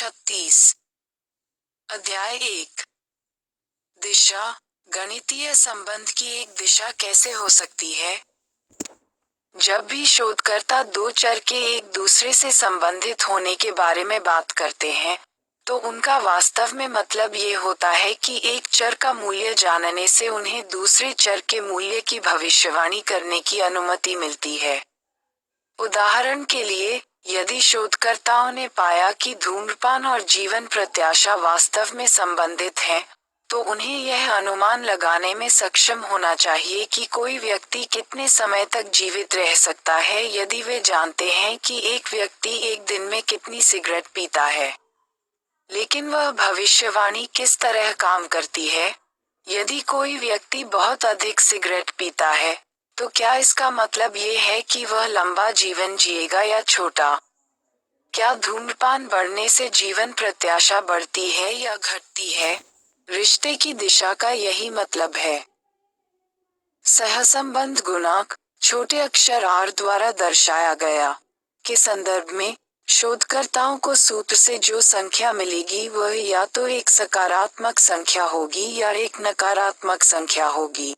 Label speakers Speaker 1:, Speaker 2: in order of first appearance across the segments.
Speaker 1: 36। अध्याय 1। दिशा। गणितीय संबंध की एक दिशा कैसे हो सकती है? जब भी शोधकर्ता दो चर के एक दूसरे से संबंधित होने के बारे में बात करते हैं, तो उनका वास्तव में मतलब ये होता है कि एक चर का मूल्य जानने से उन्हें दूसरे चर के मूल्य की भविष्यवाणी करने की अनुमति मिलती है। उदाहरण के लिए, यदि शोधकर्ताओं ने पाया कि धूम्रपान और जीवन प्रत्याशा वास्तव में संबंधित हैं, तो उन्हें यह अनुमान लगाने में सक्षम होना चाहिए कि कोई व्यक्ति कितने समय तक जीवित रह सकता है यदि वे जानते हैं कि एक व्यक्ति एक दिन में कितनी सिगरेट पीता है। लेकिन वह भविष्यवाणी किस तरह काम करती है? यदि कोई व्यक्ति बहुत अधिक सिगरेट पीता है, तो क्या इसका मतलब ये है कि वह लंबा जीवन जिएगा या छोटा? क्या धूम्रपान बढ़ने से जीवन प्रत्याशा बढ़ती है या घटती है? रिश्ते की दिशा का यही मतलब है। सहसंबंध गुणांक, छोटे अक्षर r द्वारा दर्शाया गया, के संदर्भ में, शोधकर्ताओं को सूत्र से जो संख्या मिलेगी वह या तो एक सकारात्मक संख्या होगी या एक नकारात्मक संख्या होगी।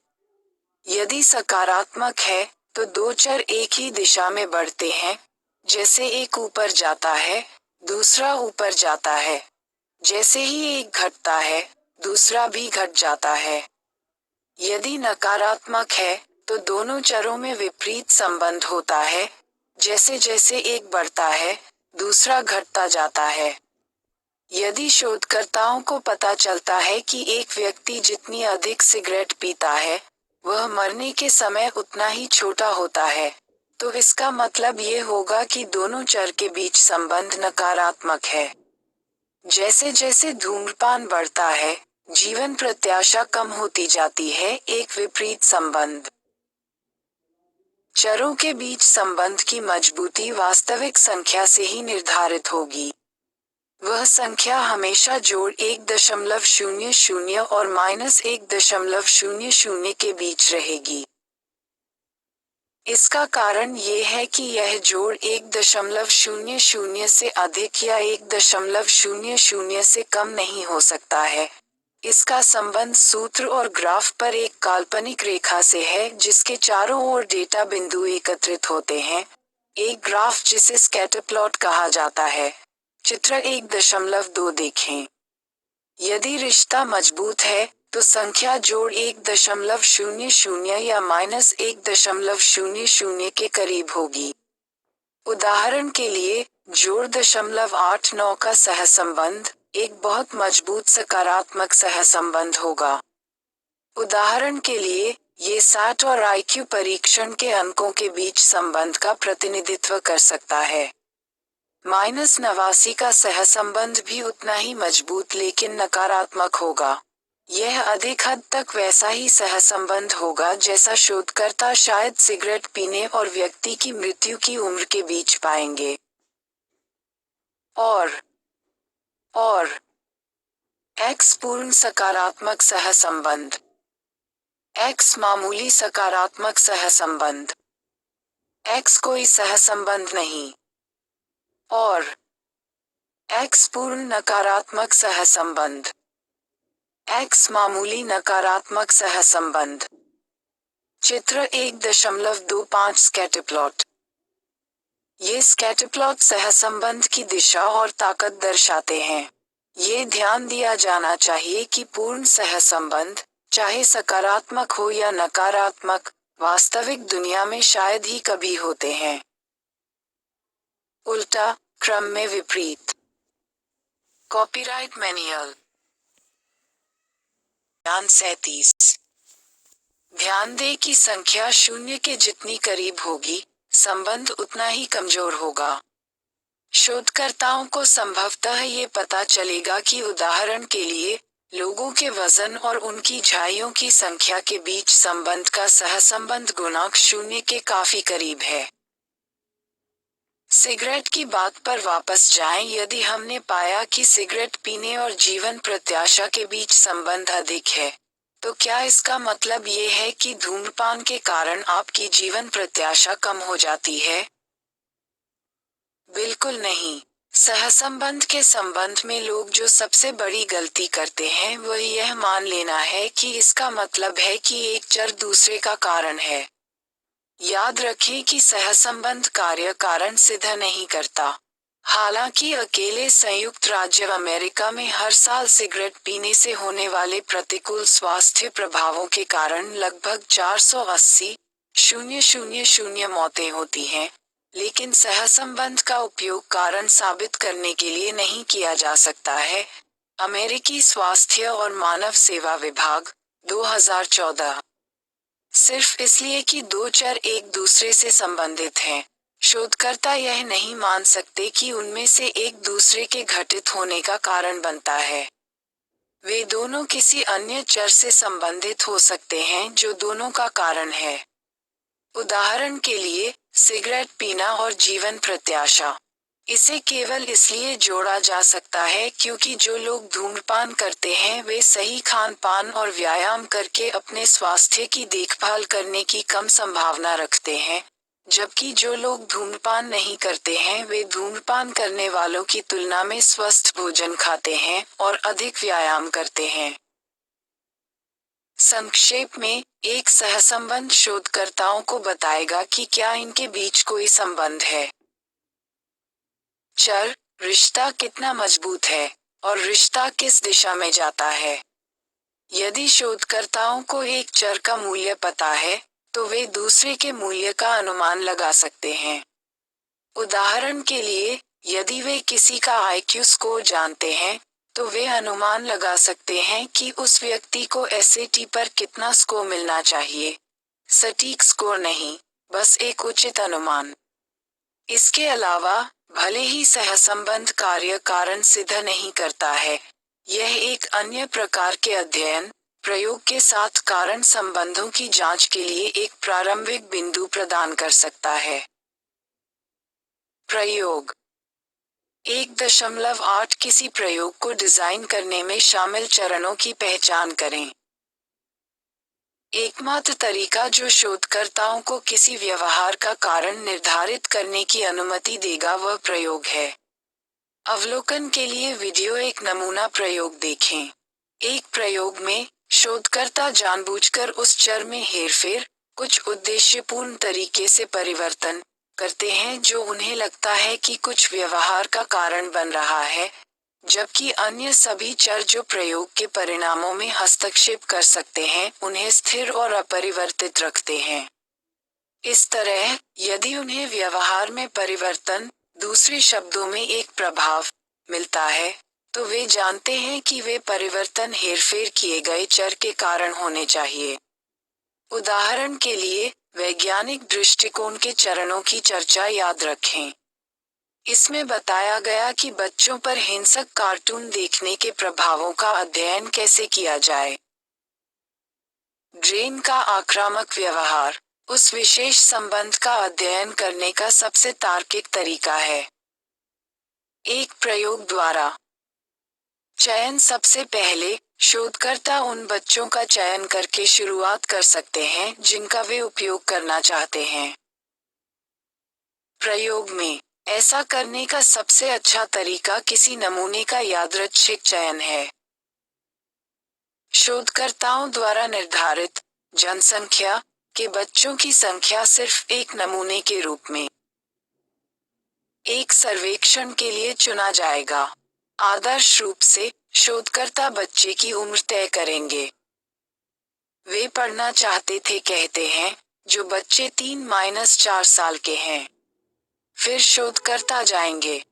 Speaker 1: यदि सकारात्मक है, तो दो चर एक ही दिशा में बढ़ते हैं, जैसे एक ऊपर जाता है, दूसरा ऊपर जाता है। जैसे ही एक घटता है, दूसरा भी घट जाता है। यदि नकारात्मक है, तो दोनों चरों में विपरीत संबंध होता है, जैसे जैसे एक बढ़ता है, दूसरा घटता जाता है। यदि शोधकर्ताओं को पता चलता है कि एक व्यक्ति जितनी अधिक सिगरेट पीता है, वह मरने के समय उतना ही छोटा होता है, तो इसका मतलब ये होगा कि दोनों चर के बीच संबंध नकारात्मक है। जैसे जैसे धूम्रपान बढ़ता है, जीवन प्रत्याशा कम होती जाती है, एक विपरीत संबंध। चरों के बीच संबंध की मजबूती वास्तविक संख्या से ही निर्धारित होगी। वह संख्या हमेशा जोड़ 1.00 और -1.00 के बीच रहेगी। इसका कारण ये है कि यह जोड़ 1.00 से अधिक या 1.00 से कम नहीं हो सकता है। इसका संबंध सूत्र और ग्राफ पर एक काल्पनिक रेखा से है जिसके चारों ओर डेटा बिंदु एकत्रित होते हैं, एक ग्राफ जिसे स्कैटर प्लॉट कहा जाता है। चित्र 1.2 देखें। यदि रिश्ता मजबूत है, तो संख्या जोड़ 1.00 या -1.00 के करीब होगी। उदाहरण के लिए, जोड़ 0.89 का सहसंबंध एक बहुत मजबूत सकारात्मक सहसंबंध होगा। उदाहरण के लिए, ये 60 और IQ परीक्षण के अंकों के बीच संबंध का प्रतिनिधित्व कर सकता है। -89 का सहसंबंध भी उतना ही मजबूत लेकिन नकारात्मक होगा। यह अधिक हद तक वैसा ही सहसंबंध होगा जैसा शोधकर्ता शायद सिगरेट पीने और व्यक्ति की मृत्यु की उम्र के बीच पाएंगे। और X पूर्ण सकारात्मक सहसंबंध। X मामूली सकारात्मक सहसंबंध। X कोई सहसंबंध नहीं। और X पूर्ण नकारात्मक सहसंबंध। X मामूली नकारात्मक सहसंबंध। चित्र 1.25 स्कैटर प्लॉट। ये स्कैटर प्लॉट सहसंबंध की दिशा और ताकत दर्शाते हैं। ये ध्यान दिया जाना चाहिए कि पूर्ण सहसंबंध, चाहे सकारात्मक हो या नकारात्मक, वास्तविक दुनिया में शायद ही कभी होते हैं। उल्टा, क्रम में विपरीत। Copyright manual. ध्यान 37। ध्यान दें कि संख्या 0 के जितनी करीब होगी, संबंध उतना ही कमजोर होगा। शोधकर्ताओं को संभवतः ये पता चलेगा कि उदाहरण के लिए, लोगों के वजन और उनकी झाइयों की संख्या के बीच संबंध का सहसंबंध गुणांक 0 के काफी करीब है। सिगरेट की बात पर वापस जाएं। यदि हमने पाया कि सिगरेट पीने और जीवन प्रत्याशा के बीच संबंध अधिक है, तो क्या इसका मतलब ये है कि धूम्रपान के कारण आपकी जीवन प्रत्याशा कम हो जाती है? बिल्कुल नहीं। सहसंबंध के संबंध में लोग जो सबसे बड़ी गलती करते हैं वह यह मान लेना है कि इसका मतलब है कि एक चर दूसरे का कारण है। याद रखें कि सहसंबंध कार्य कारण सिद्ध नहीं करता। हालांकि अकेले संयुक्त राज्य अमेरिका में हर साल सिगरेट पीने से होने वाले प्रतिकूल स्वास्थ्य प्रभावों के कारण लगभग 480,000 मौतें होती हैं, लेकिन सहसंबंध का उपयोग कारण साबित करने के लिए नहीं किया जा सकता है। अमेरिकी स्वास्थ्य और मानव सेवा विभाग, 2014। सिर्फ इसलिए कि दो चर एक दूसरे से संबंधित हैं, शोधकर्ता यह नहीं मान सकते कि उनमें से एक दूसरे के घटित होने का कारण बनता है। वे दोनों किसी अन्य चर से संबंधित हो सकते हैं जो दोनों का कारण है। उदाहरण के लिए, सिगरेट पीना और जीवन प्रत्याशा। इसे केवल इसलिए जोड़ा जा सकता है क्योंकि जो लोग धूम्रपान करते हैं वे सही खान पान और व्यायाम करके अपने स्वास्थ्य की देखभाल करने की कम संभावना रखते हैं, जबकि जो लोग धूम्रपान नहीं करते हैं वे धूम्रपान करने वालों की तुलना में स्वस्थ भोजन खाते हैं और अधिक व्यायाम करते हैं। संक्षेप में, एक सहसंबंध शोधकर्ताओं को बताएगा कि क्या इनके बीच कोई संबंध है। चर, रिश्ता कितना मजबूत है और रिश्ता किस दिशा में जाता है। यदि शोधकर्ताओं को एक चर का मूल्य पता है, तो वे दूसरे के मूल्य का अनुमान लगा सकते हैं। उदाहरण के लिए, यदि वे किसी का आईक्यू स्कोर जानते हैं, तो वे अनुमान लगा सकते हैं कि उस व्यक्ति को एसएटी पर कितना स्कोर मिलना चाहिए। सटीक स्कोर नहीं, बस एक उचित अनुमान। इसके अलावा, भले ही सहसंबंध कार्य कारण सिद्ध नहीं करता है, यह एक अन्य प्रकार के अध्ययन, प्रयोग के साथ कारण संबंधों की जांच के लिए एक प्रारंभिक बिंदु प्रदान कर सकता है। प्रयोग 1.8 किसी प्रयोग को डिजाइन करने में शामिल चरणों की पहचान करें। एकमात्र तरीका जो शोधकर्ताओं को किसी व्यवहार का कारण निर्धारित करने की अनुमति देगा वह प्रयोग है। अवलोकन के लिए वीडियो एक नमूना प्रयोग देखें। एक प्रयोग में, शोधकर्ता जानबूझकर उस चर में हेरफेर, कुछ उद्देश्यपूर्ण तरीके से परिवर्तन करते हैं जो उन्हें लगता है कि कुछ व्यवहार का कारण बन रहा है, जबकि अन्य सभी चर जो प्रयोग के परिणामों में हस्तक्षेप कर सकते हैं उन्हें स्थिर और अपरिवर्तित रखते हैं। इस तरह, यदि उन्हें व्यवहार में परिवर्तन, दूसरे शब्दों में एक प्रभाव, मिलता है, तो वे जानते हैं कि वे परिवर्तन हेरफेर किए गए चर के कारण होने चाहिए। उदाहरण के लिए, वैज्ञानिक दृष्टिकोण के चरणों की चर्चा याद रखें। इसमें बताया गया कि बच्चों पर हिंसक कार्टून देखने के प्रभावों का अध्ययन कैसे किया जाए। ड्रेन का आक्रामक व्यवहार उस विशेष संबंध का अध्ययन करने का सबसे तार्किक तरीका है। एक प्रयोग द्वारा चयन सबसे पहले, शोधकर्ता उन बच्चों का चयन करके शुरुआत कर सकते हैं जिनका वे उपयोग करना चाहते हैं। प्रयोग में, ऐसा करने का सबसे अच्छा तरीका किसी नमूने का यादृच्छिक चयन है। शोधकर्ताओं द्वारा निर्धारित जनसंख्या के बच्चों की संख्या सिर्फ एक नमूने के रूप में एक सर्वेक्षण के लिए चुना जाएगा। आदर्श रूप से, शोधकर्ता बच्चे की उम्र तय करेंगे। वे पढ़ना चाहते थे कहते हैं, जो बच्चे 3-4 साल के हैं। फिर शोधकर्ता जाएंगे।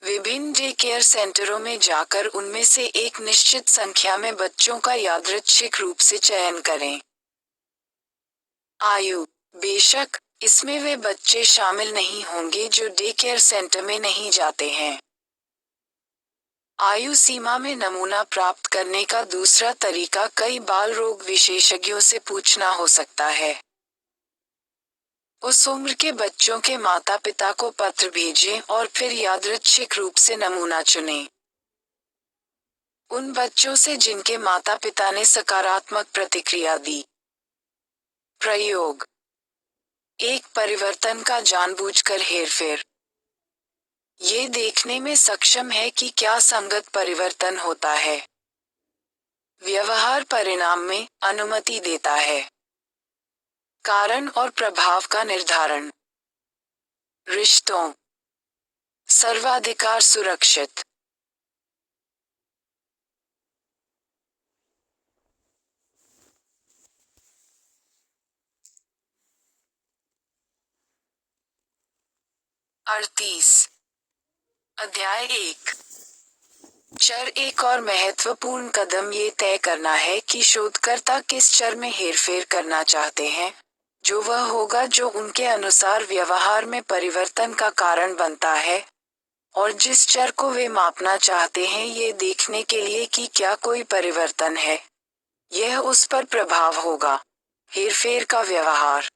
Speaker 1: विभिन्न डे केयर सेंटरों में जाकर उनमें से एक निश्चित संख्या में बच्चों का यादृच्छिक रूप से चयन करें। आयु, बेशक, इसमें वे बच्चे शामिल नहीं होंगे जो डे केयर सेंटर में नहीं जाते हैं। आयु सीमा में नमूना प्राप्त करने का दूसरा तरीका कई बाल रोग विशेषज्ञों से पूछना हो सकता है। उस उम्र के बच्चों के माता पिता को पत्र भेजें और फिर यादृच्छिक रूप से नमूना चुनें। उन बच्चों से जिनके माता पिता ने सकारात्मक प्रतिक्रिया दी। प्रयोग एक परिवर्तन का जानबूझकर हेरफेर। ये देखने में सक्षम है कि क्या संगत परिवर्तन होता है। व्यवहार परिणाम में अनुमति देता है। कारण और प्रभाव का निर्धारण। रिश्तों। सर्वाधिकार सुरक्षित। अड़तीस। अध्याय 1। चर। एक और महत्वपूर्ण कदम ये तय करना है कि शोधकर्ता किस चर में हेरफेर करना चाहते हैं, जो वह होगा जो उनके अनुसार व्यवहार में परिवर्तन का कारण बनता है, और जिस चर को वे मापना चाहते हैं ये देखने के लिए कि क्या कोई परिवर्तन है, यह उस पर प्रभाव होगा। हेरफेर का व्यवहार।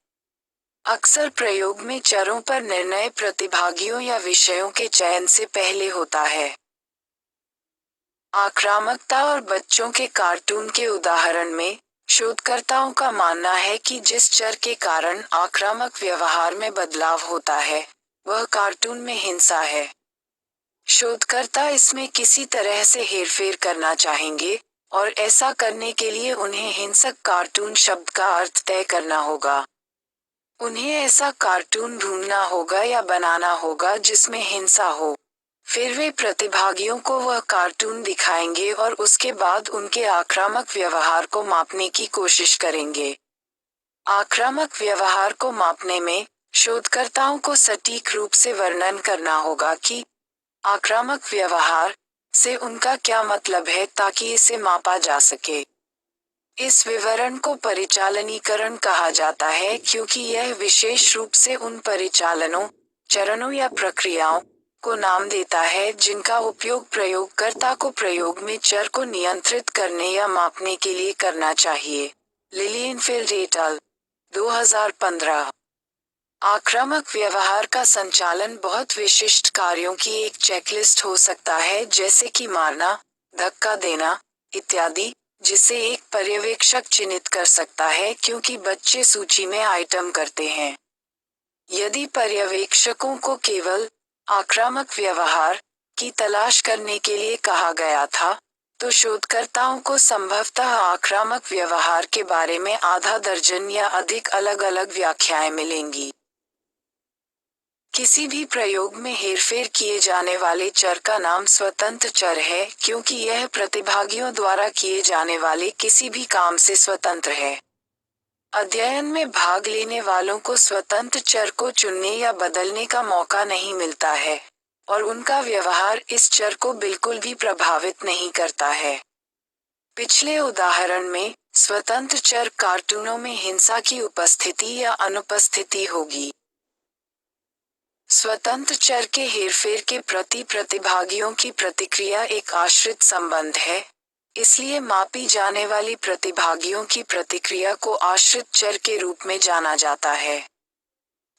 Speaker 1: अक्सर प्रयोग में चरों पर निर्णय प्रतिभागियों या विषयों के चयन से पहले होता है। आक्रामकता और बच्चों के कार्टून के उदाहरण में, शोधकर्ताओं का मानना है कि जिस चर के कारण आक्रामक व्यवहार में बदलाव होता है, वह कार्टून में हिंसा है। शोधकर्ता इसमें किसी तरह से हेरफेर करना चाहेंगे, और ऐसा करने के लिए उन्हें हिंसक कार्टून शब्द का अर्थ तय करना होगा। उन्हें ऐसा कार्टून ढूंढना होगा या बनाना होगा जिसमें हिंसा हो। फिर वे प्रतिभागियों को वह कार्टून दिखाएंगे और उसके बाद उनके आक्रामक व्यवहार को मापने की कोशिश करेंगे। आक्रामक व्यवहार को मापने में, शोधकर्ताओं को सटीक रूप से वर्णन करना होगा कि आक्रामक व्यवहार से उनका क्या मतलब है ताकि इसे मापा जा सके। इस विवरण को परिचालनीकरण कहा जाता है क्योंकि यह विशेष रूप से उन परिचालनों, चरणों या प्रक्रियाओं को नाम देता है जिनका उपयोग प्रयोगकर्ता को प्रयोग में चर को नियंत्रित करने या मापने के लिए करना चाहिए। लिलियनफील्ड एट अल. 2015। आक्रामक व्यवहार का संचालन बहुत विशिष्ट कार्यों की एक चेकलिस्ट हो सकता है जैसे कि मारना, धक्का देना, इत्यादि, जिसे एक पर्यवेक्षक चिन्हित कर सकता है क्योंकि बच्चे सूची में आइटम करते हैं। यदि पर्यवेक्षकों को केवल आक्रामक व्यवहार की तलाश करने के लिए कहा गया था, तो शोधकर्ताओं को संभवतः आक्रामक व्यवहार के बारे में आधा दर्जन या अधिक अलग-अलग व्याख्याएं मिलेंगी। किसी भी प्रयोग में हेरफेर किए जाने वाले चर का नाम स्वतंत्र चर है क्योंकि यह प्रतिभागियों द्वारा किए जाने वाले किसी भी काम से स्वतंत्र है। अध्ययन में भाग लेने वालों को स्वतंत्र चर को चुनने या बदलने का मौका नहीं मिलता है, और उनका व्यवहार इस चर को बिल्कुल भी प्रभावित नहीं करता है। पिछले उदाहरण में, स्वतंत्र चर कार्टूनों में हिंसा की उपस्थिति या अनुपस्थिति होगी। स्वतंत्र चर के हेरफेर के प्रति प्रतिभागियों की प्रतिक्रिया एक आश्रित संबंध है, इसलिए मापी जाने वाली प्रतिभागियों की प्रतिक्रिया को आश्रित चर के रूप में जाना जाता है।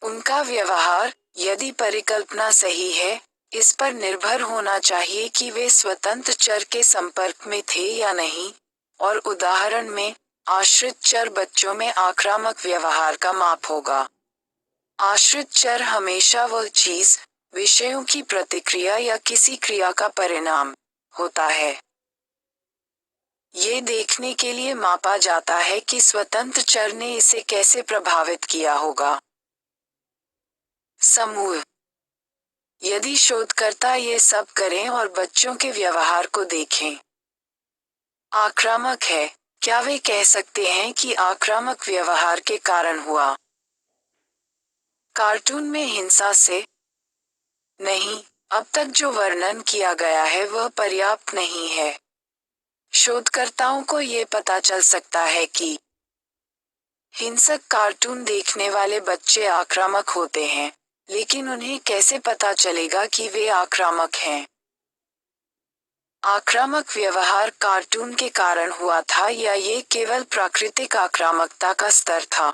Speaker 1: उनका व्यवहार, यदि परिकल्पना सही है, इस पर निर्भर होना चाहिए कि वे स्वतंत्र चर के संपर्क में थे या नहीं, और उदाहरण में, आश्रित चर बच्चों में आक्रामक व्यवहार का माप होगा। आश्रित चर हमेशा वह चीज, विषयों की प्रतिक्रिया या किसी क्रिया का परिणाम होता है। ये देखने के लिए मापा जाता है कि स्वतंत्र चर ने इसे कैसे प्रभावित किया होगा। समूह। यदि शोधकर्ता ये सब करें और बच्चों के व्यवहार को देखें, आक्रामक है, क्या वे कह सकते हैं कि आक्रामक व्यवहार के कारण हुआ? कार्टून में हिंसा से? नहीं, अब तक जो वर्णन किया गया है वह पर्याप्त नहीं है। शोधकर्ताओं को ये पता चल सकता है कि हिंसक कार्टून देखने वाले बच्चे आक्रामक होते हैं, लेकिन उन्हें कैसे पता चलेगा कि वे आक्रामक हैं? आक्रामक व्यवहार कार्टून के कारण हुआ था या ये केवल प्राकृतिक आक्रामकता का स्तर था?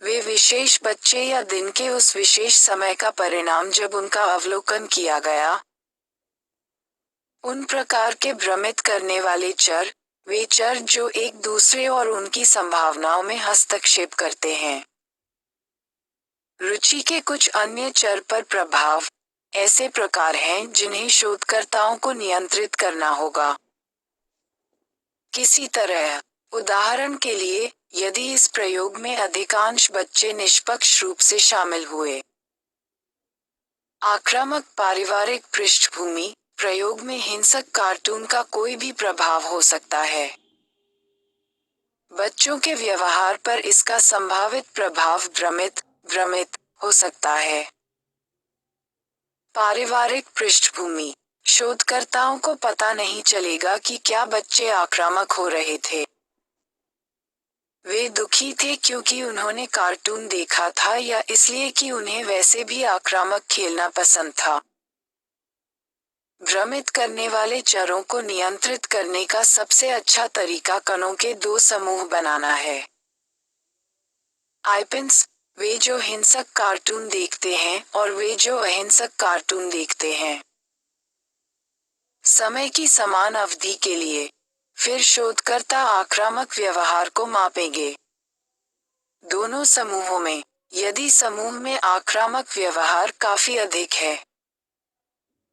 Speaker 1: वे विशेष बच्चे या दिन के उस विशेष समय का परिणाम जब उनका अवलोकन किया गया? उन प्रकार के भ्रमित करने वाले चर, वे चर जो एक दूसरे और उनकी संभावनाओं में हस्तक्षेप करते हैं। रुचि के कुछ अन्य चर पर प्रभाव, ऐसे प्रकार हैं जिन्हें शोधकर्ताओं को नियंत्रित करना होगा। किसी तरह, उदाहरण के लिए, यदि इस प्रयोग में अधिकांश बच्चे निष्पक्ष रूप से शामिल हुए। आक्रामक पारिवारिक पृष्ठभूमि, प्रयोग में हिंसक कार्टून का कोई भी प्रभाव हो सकता है। बच्चों के व्यवहार पर इसका संभावित प्रभाव भ्रमित हो सकता है। पारिवारिक पृष्ठभूमि, शोधकर्ताओं को पता नहीं चलेगा कि क्या बच्चे आक्रामक हो रहे थे। वे दुखी थे क्योंकि उन्होंने कार्टून देखा था या इसलिए कि उन्हें वैसे भी आक्रामक खेलना पसंद था। भ्रमित करने वाले चरों को नियंत्रित करने का सबसे अच्छा तरीका कणों के दो समूह बनाना है। आइपिन्स, वे जो हिंसक कार्टून देखते हैं, और वे जो अहिंसक कार्टून देखते हैं। समय की समान अवधि के लिए, फिर शोधकर्ता आक्रामक व्यवहार को मापेंगे। दोनों समूहों में, यदि समूह में आक्रामक व्यवहार काफी अधिक है।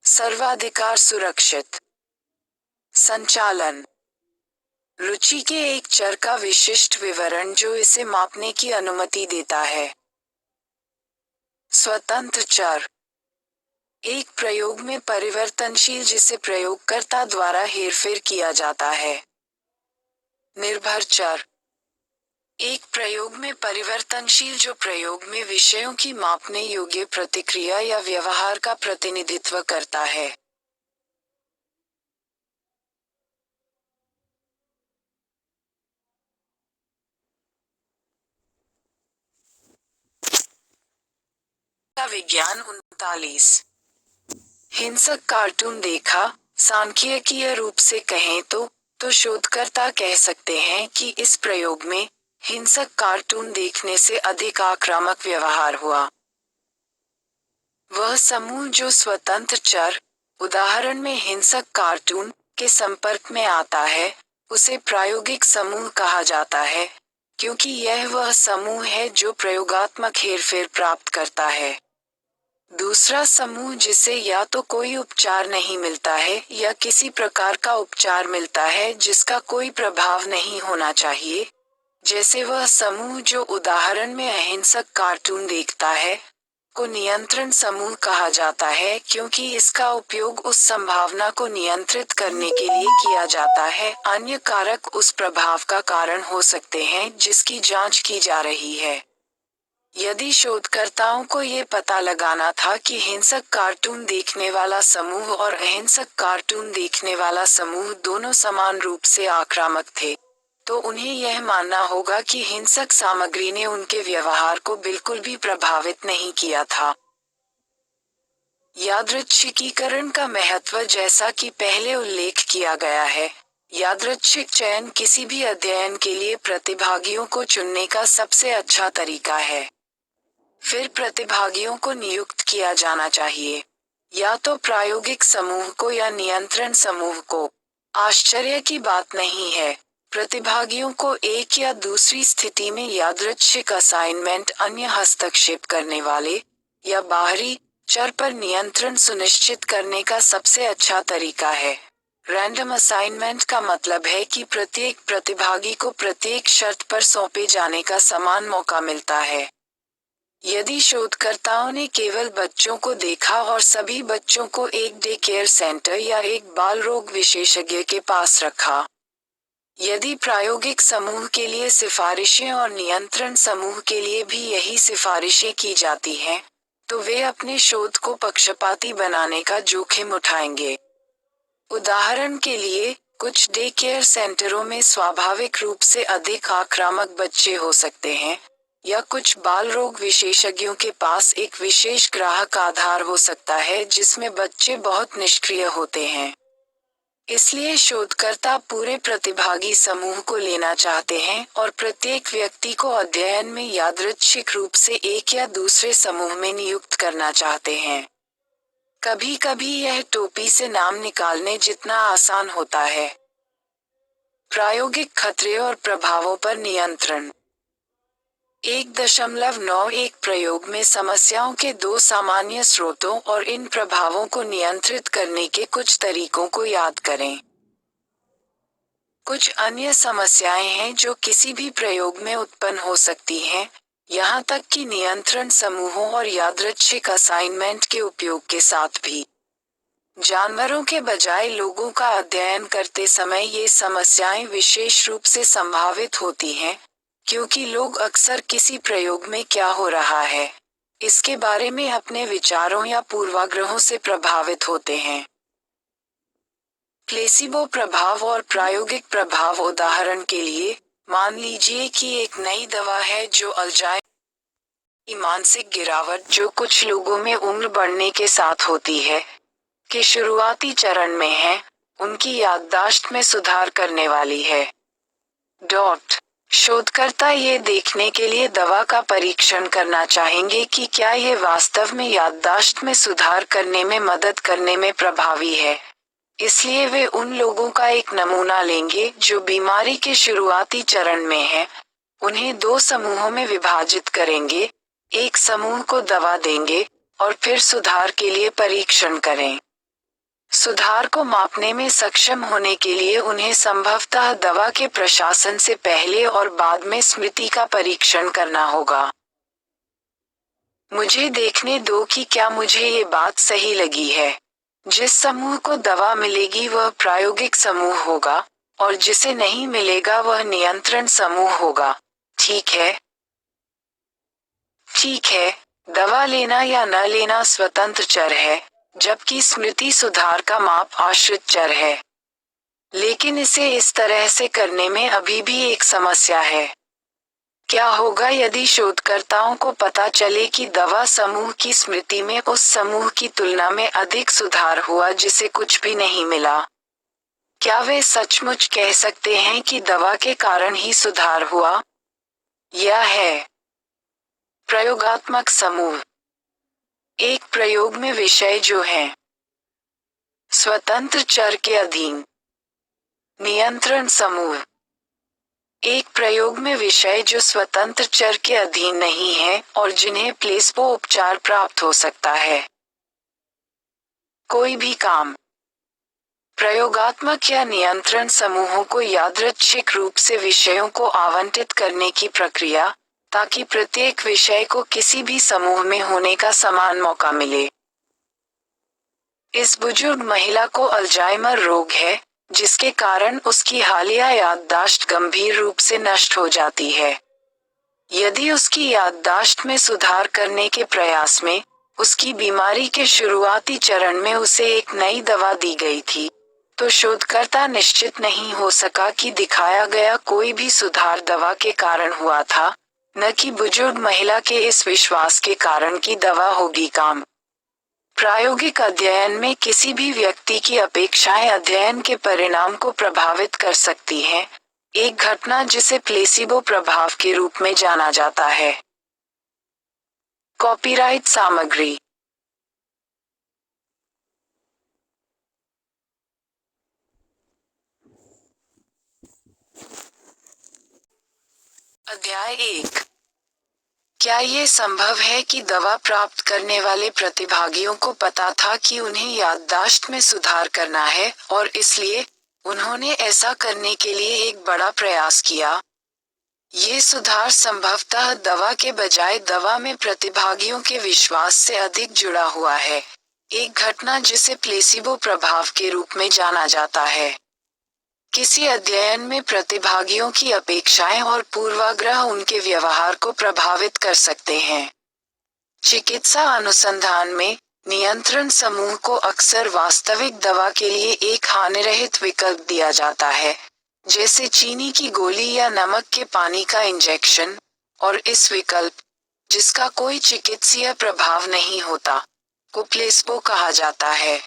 Speaker 1: सर्वाधिकार सुरक्षित संचालन, रुचि के एक चर का विशिष्ट विवरण जो इसे मापने की अनुमति देता है। स्वतंत्र चर, एक प्रयोग में परिवर्तनशील जिसे प्रयोगकर्ता द्वारा हेरफेर किया जाता है। निर्भर चर, एक प्रयोग में परिवर्तनशील जो प्रयोग में विषयों की मापने योग्य प्रतिक्रिया या व्यवहार का प्रतिनिधित्व करता है। विज्ञान 39। हिंसक कार्टून देखा, सांख्यिकीय रूप से कहें तो शोधकर्ता कह सकते हैं कि इस प्रयोग में हिंसक कार्टून देखने से अधिक आक्रामक व्यवहार हुआ। वह समूह जो स्वतंत्र चर, उदाहरण में हिंसक कार्टून, के संपर्क में आता है, उसे प्रायोगिक समूह कहा जाता है, क्योंकि यह वह समूह है जो प्रयोगात्मक हेरफेर प्राप्त करता है। दूसरा समूह जिसे या तो कोई उपचार नहीं मिलता है या किसी प्रकार का उपचार मिलता है जिसका कोई प्रभाव नहीं होना चाहिए, जैसे वह समूह जो उदाहरण में अहिंसक कार्टून देखता है, को नियंत्रण समूह कहा जाता है क्योंकि इसका उपयोग उस संभावना को नियंत्रित करने के लिए किया जाता है। अन्य कारक उस प्रभाव का कारण हो सकते हैं जिसकी जांच की जा रही है। यदि शोधकर्ताओं को ये पता लगाना था कि हिंसक कार्टून देखने वाला समूह और अहिंसक कार्टून देखने वाला समूह दोनों समान रूप से आक्रामक थे, तो उन्हें यह मानना होगा कि हिंसक सामग्री ने उनके व्यवहार को बिल्कुल भी प्रभावित नहीं किया था। यादृच्छिकीकरण का महत्व, जैसा कि पहले उल्लेख किया गया है, यादृच्छिक चयन किसी भी अध्ययन के लिए प्रतिभागियों को चुनने का सबसे अच्छा तरीका है। फिर प्रतिभागियों को नियुक्त किया जाना चाहिए, या तो प्रायोगिक समूह को या नियंत्रण समूह को। आश्चर्य की बात नहीं है, प्रतिभागियों को एक या दूसरी स्थिति में यादृच्छिक असाइनमेंट, अन्य हस्तक्षेप करने वाले या बाहरी चर पर नियंत्रण सुनिश्चित करने का सबसे अच्छा तरीका है। रैंडम असाइनमेंट का मतलब है कि प्रत्येक प्रतिभागी को प्रत्येक शर्त पर सौंपे जाने का समान मौका मिलता है। यदि शोधकर्ताओं ने केवल बच्चों को देखा और सभी बच्चों को एक डे केयर सेंटर या एक बाल रोग विशेषज्ञ के पास रखा, यदि प्रायोगिक समूह के लिए सिफारिशें और नियंत्रण समूह के लिए भी यही सिफारिशें की जाती हैं, तो वे अपने शोध को पक्षपाती बनाने का जोखिम उठाएंगे। उदाहरण के लिए, कुछ डे केयर सेंटरों में स्वाभाविक रूप से अधिक आक्रामक बच्चे हो सकते हैं, या कुछ बाल रोग विशेषज्ञों के पास एक विशेष ग्राहक आधार हो सकता है जिसमें बच्चे बहुत निष्क्रिय होते हैं। इसलिए शोधकर्ता पूरे प्रतिभागी समूह को लेना चाहते हैं और प्रत्येक व्यक्ति को अध्ययन में यादृच्छिक रूप से एक या दूसरे समूह में नियुक्त करना चाहते हैं। कभी-कभी यह टोपी से नाम निकालने जितना आसान होता है। प्रायोगिक खतरे और प्रभावों पर नियंत्रण। 1.91 प्रयोग में समस्याओं के दो सामान्य स्रोतों और इन प्रभावों को नियंत्रित करने के कुछ तरीकों को याद करें। कुछ अन्य समस्याएं हैं जो किसी भी प्रयोग में उत्पन्न हो सकती हैं, यहाँ तक कि नियंत्रण समूहों और यादृच्छिक असाइनमेंट के उपयोग के साथ भी। जानवरों के बजाय लोगों का अध्ययन करते समय ये समस्याएं विशेष रूप से संभावित होती हैं, क्योंकि लोग अक्सर किसी प्रयोग में क्या हो रहा है, इसके बारे में अपने विचारों या पूर्वाग्रहों से प्रभावित होते हैं। प्लेसिबो प्रभाव और प्रायोगिक प्रभाव। उदाहरण के लिए, मान लीजिए कि एक नई दवा है जो अल्जाइमर की मानसिक गिरावट जो कुछ लोगों में उम्र बढ़ने के साथ होती है, के शुरुआती चरण में है, उनकी याददाश्त में सुधार करने वाली है। शोधकर्ता ये देखने के लिए दवा का परीक्षण करना चाहेंगे कि क्या ये वास्तव में याददाश्त में सुधार करने में मदद करने में प्रभावी है। इसलिए वे उन लोगों का एक नमूना लेंगे जो बीमारी के शुरुआती चरण में हैं, उन्हें दो समूहों में विभाजित करेंगे, एक समूह को दवा देंगे और फिर सुधार के लिए परीक्षण करें। सुधार को मापने में सक्षम होने के लिए उन्हें संभवतः दवा के प्रशासन से पहले और बाद में स्मृति का परीक्षण करना होगा। मुझे देखने दो कि क्या मुझे ये बात सही लगी है। जिस समूह को दवा मिलेगी वह प्रायोगिक समूह होगा और जिसे नहीं मिलेगा वह नियंत्रण समूह होगा। ठीक है, दवा लेना या न लेना स्वतंत्र चर है, जबकि स्मृति सुधार का माप आश्रित चर है। लेकिन इसे इस तरह से करने में अभी भी एक समस्या है। क्या होगा यदि शोधकर्ताओं को पता चले कि दवा समूह की स्मृति में उस समूह की तुलना में अधिक सुधार हुआ जिसे कुछ भी नहीं मिला? क्या वे सचमुच कह सकते हैं कि दवा के कारण ही सुधार हुआ? यह है प्रयोगात्मक समूह। एक प्रयोग में विषय जो है स्वतंत्र चर के अधीन। नियंत्रण समूह। एक प्रयोग में विषय जो स्वतंत्र चर के अधीन नहीं है और जिन्हें प्लेसबो उपचार प्राप्त हो सकता है। कोई भी काम। प्रयोगात्मक या नियंत्रण समूहों को यादृच्छिक रूप से विषयों को आवंटित करने की प्रक्रिया, ताकि प्रत्येक विषय को किसी भी समूह में होने का समान मौका मिले। इस बुजुर्ग महिला को अल्जाइमर रोग है, जिसके कारण उसकी हालिया याददाश्त गंभीर रूप से नष्ट हो जाती है। यदि उसकी याददाश्त में सुधार करने के प्रयास में उसकी बीमारी के शुरुआती चरण में उसे एक नई दवा दी गई थी, तो शोधकर्ता निश्चित नहीं हो सका कि दिखाया गया कोई भी सुधार दवा के कारण हुआ था, न कि बुजुर्ग महिला के इस विश्वास के कारण कि दवा होगी काम। प्रायोगिक अध्ययन में किसी भी व्यक्ति की अपेक्षाएं अध्ययन के परिणाम को प्रभावित कर सकती हैं, एक घटना जिसे प्लेसिबो प्रभाव के रूप में जाना जाता है। कॉपीराइट सामग्री। अध्याय 1। क्या ये संभव है कि दवा प्राप्त करने वाले प्रतिभागियों को पता था कि उन्हें याददाश्त में सुधार करना है और इसलिए उन्होंने ऐसा करने के लिए एक बड़ा प्रयास किया? ये सुधार संभवतः दवा के बजाय दवा में प्रतिभागियों के विश्वास से अधिक जुड़ा हुआ है, एक घटना जिसे प्लेसिबो प्रभाव के रूप में जाना जाता है। किसी अध्ययन में प्रतिभागियों की अपेक्षाएं और पूर्वाग्रह उनके व्यवहार को प्रभावित कर सकते हैं। चिकित्सा अनुसंधान में नियंत्रण समूह को अक्सर वास्तविक दवा के लिए एक हानिरहित विकल्प दिया जाता है, जैसे चीनी की गोली या नमक के पानी का इंजेक्शन, और इस विकल्प, जिसका कोई चिकित्सीय प्रभाव नहीं होता, को प्लेसिबो कहा जाता है।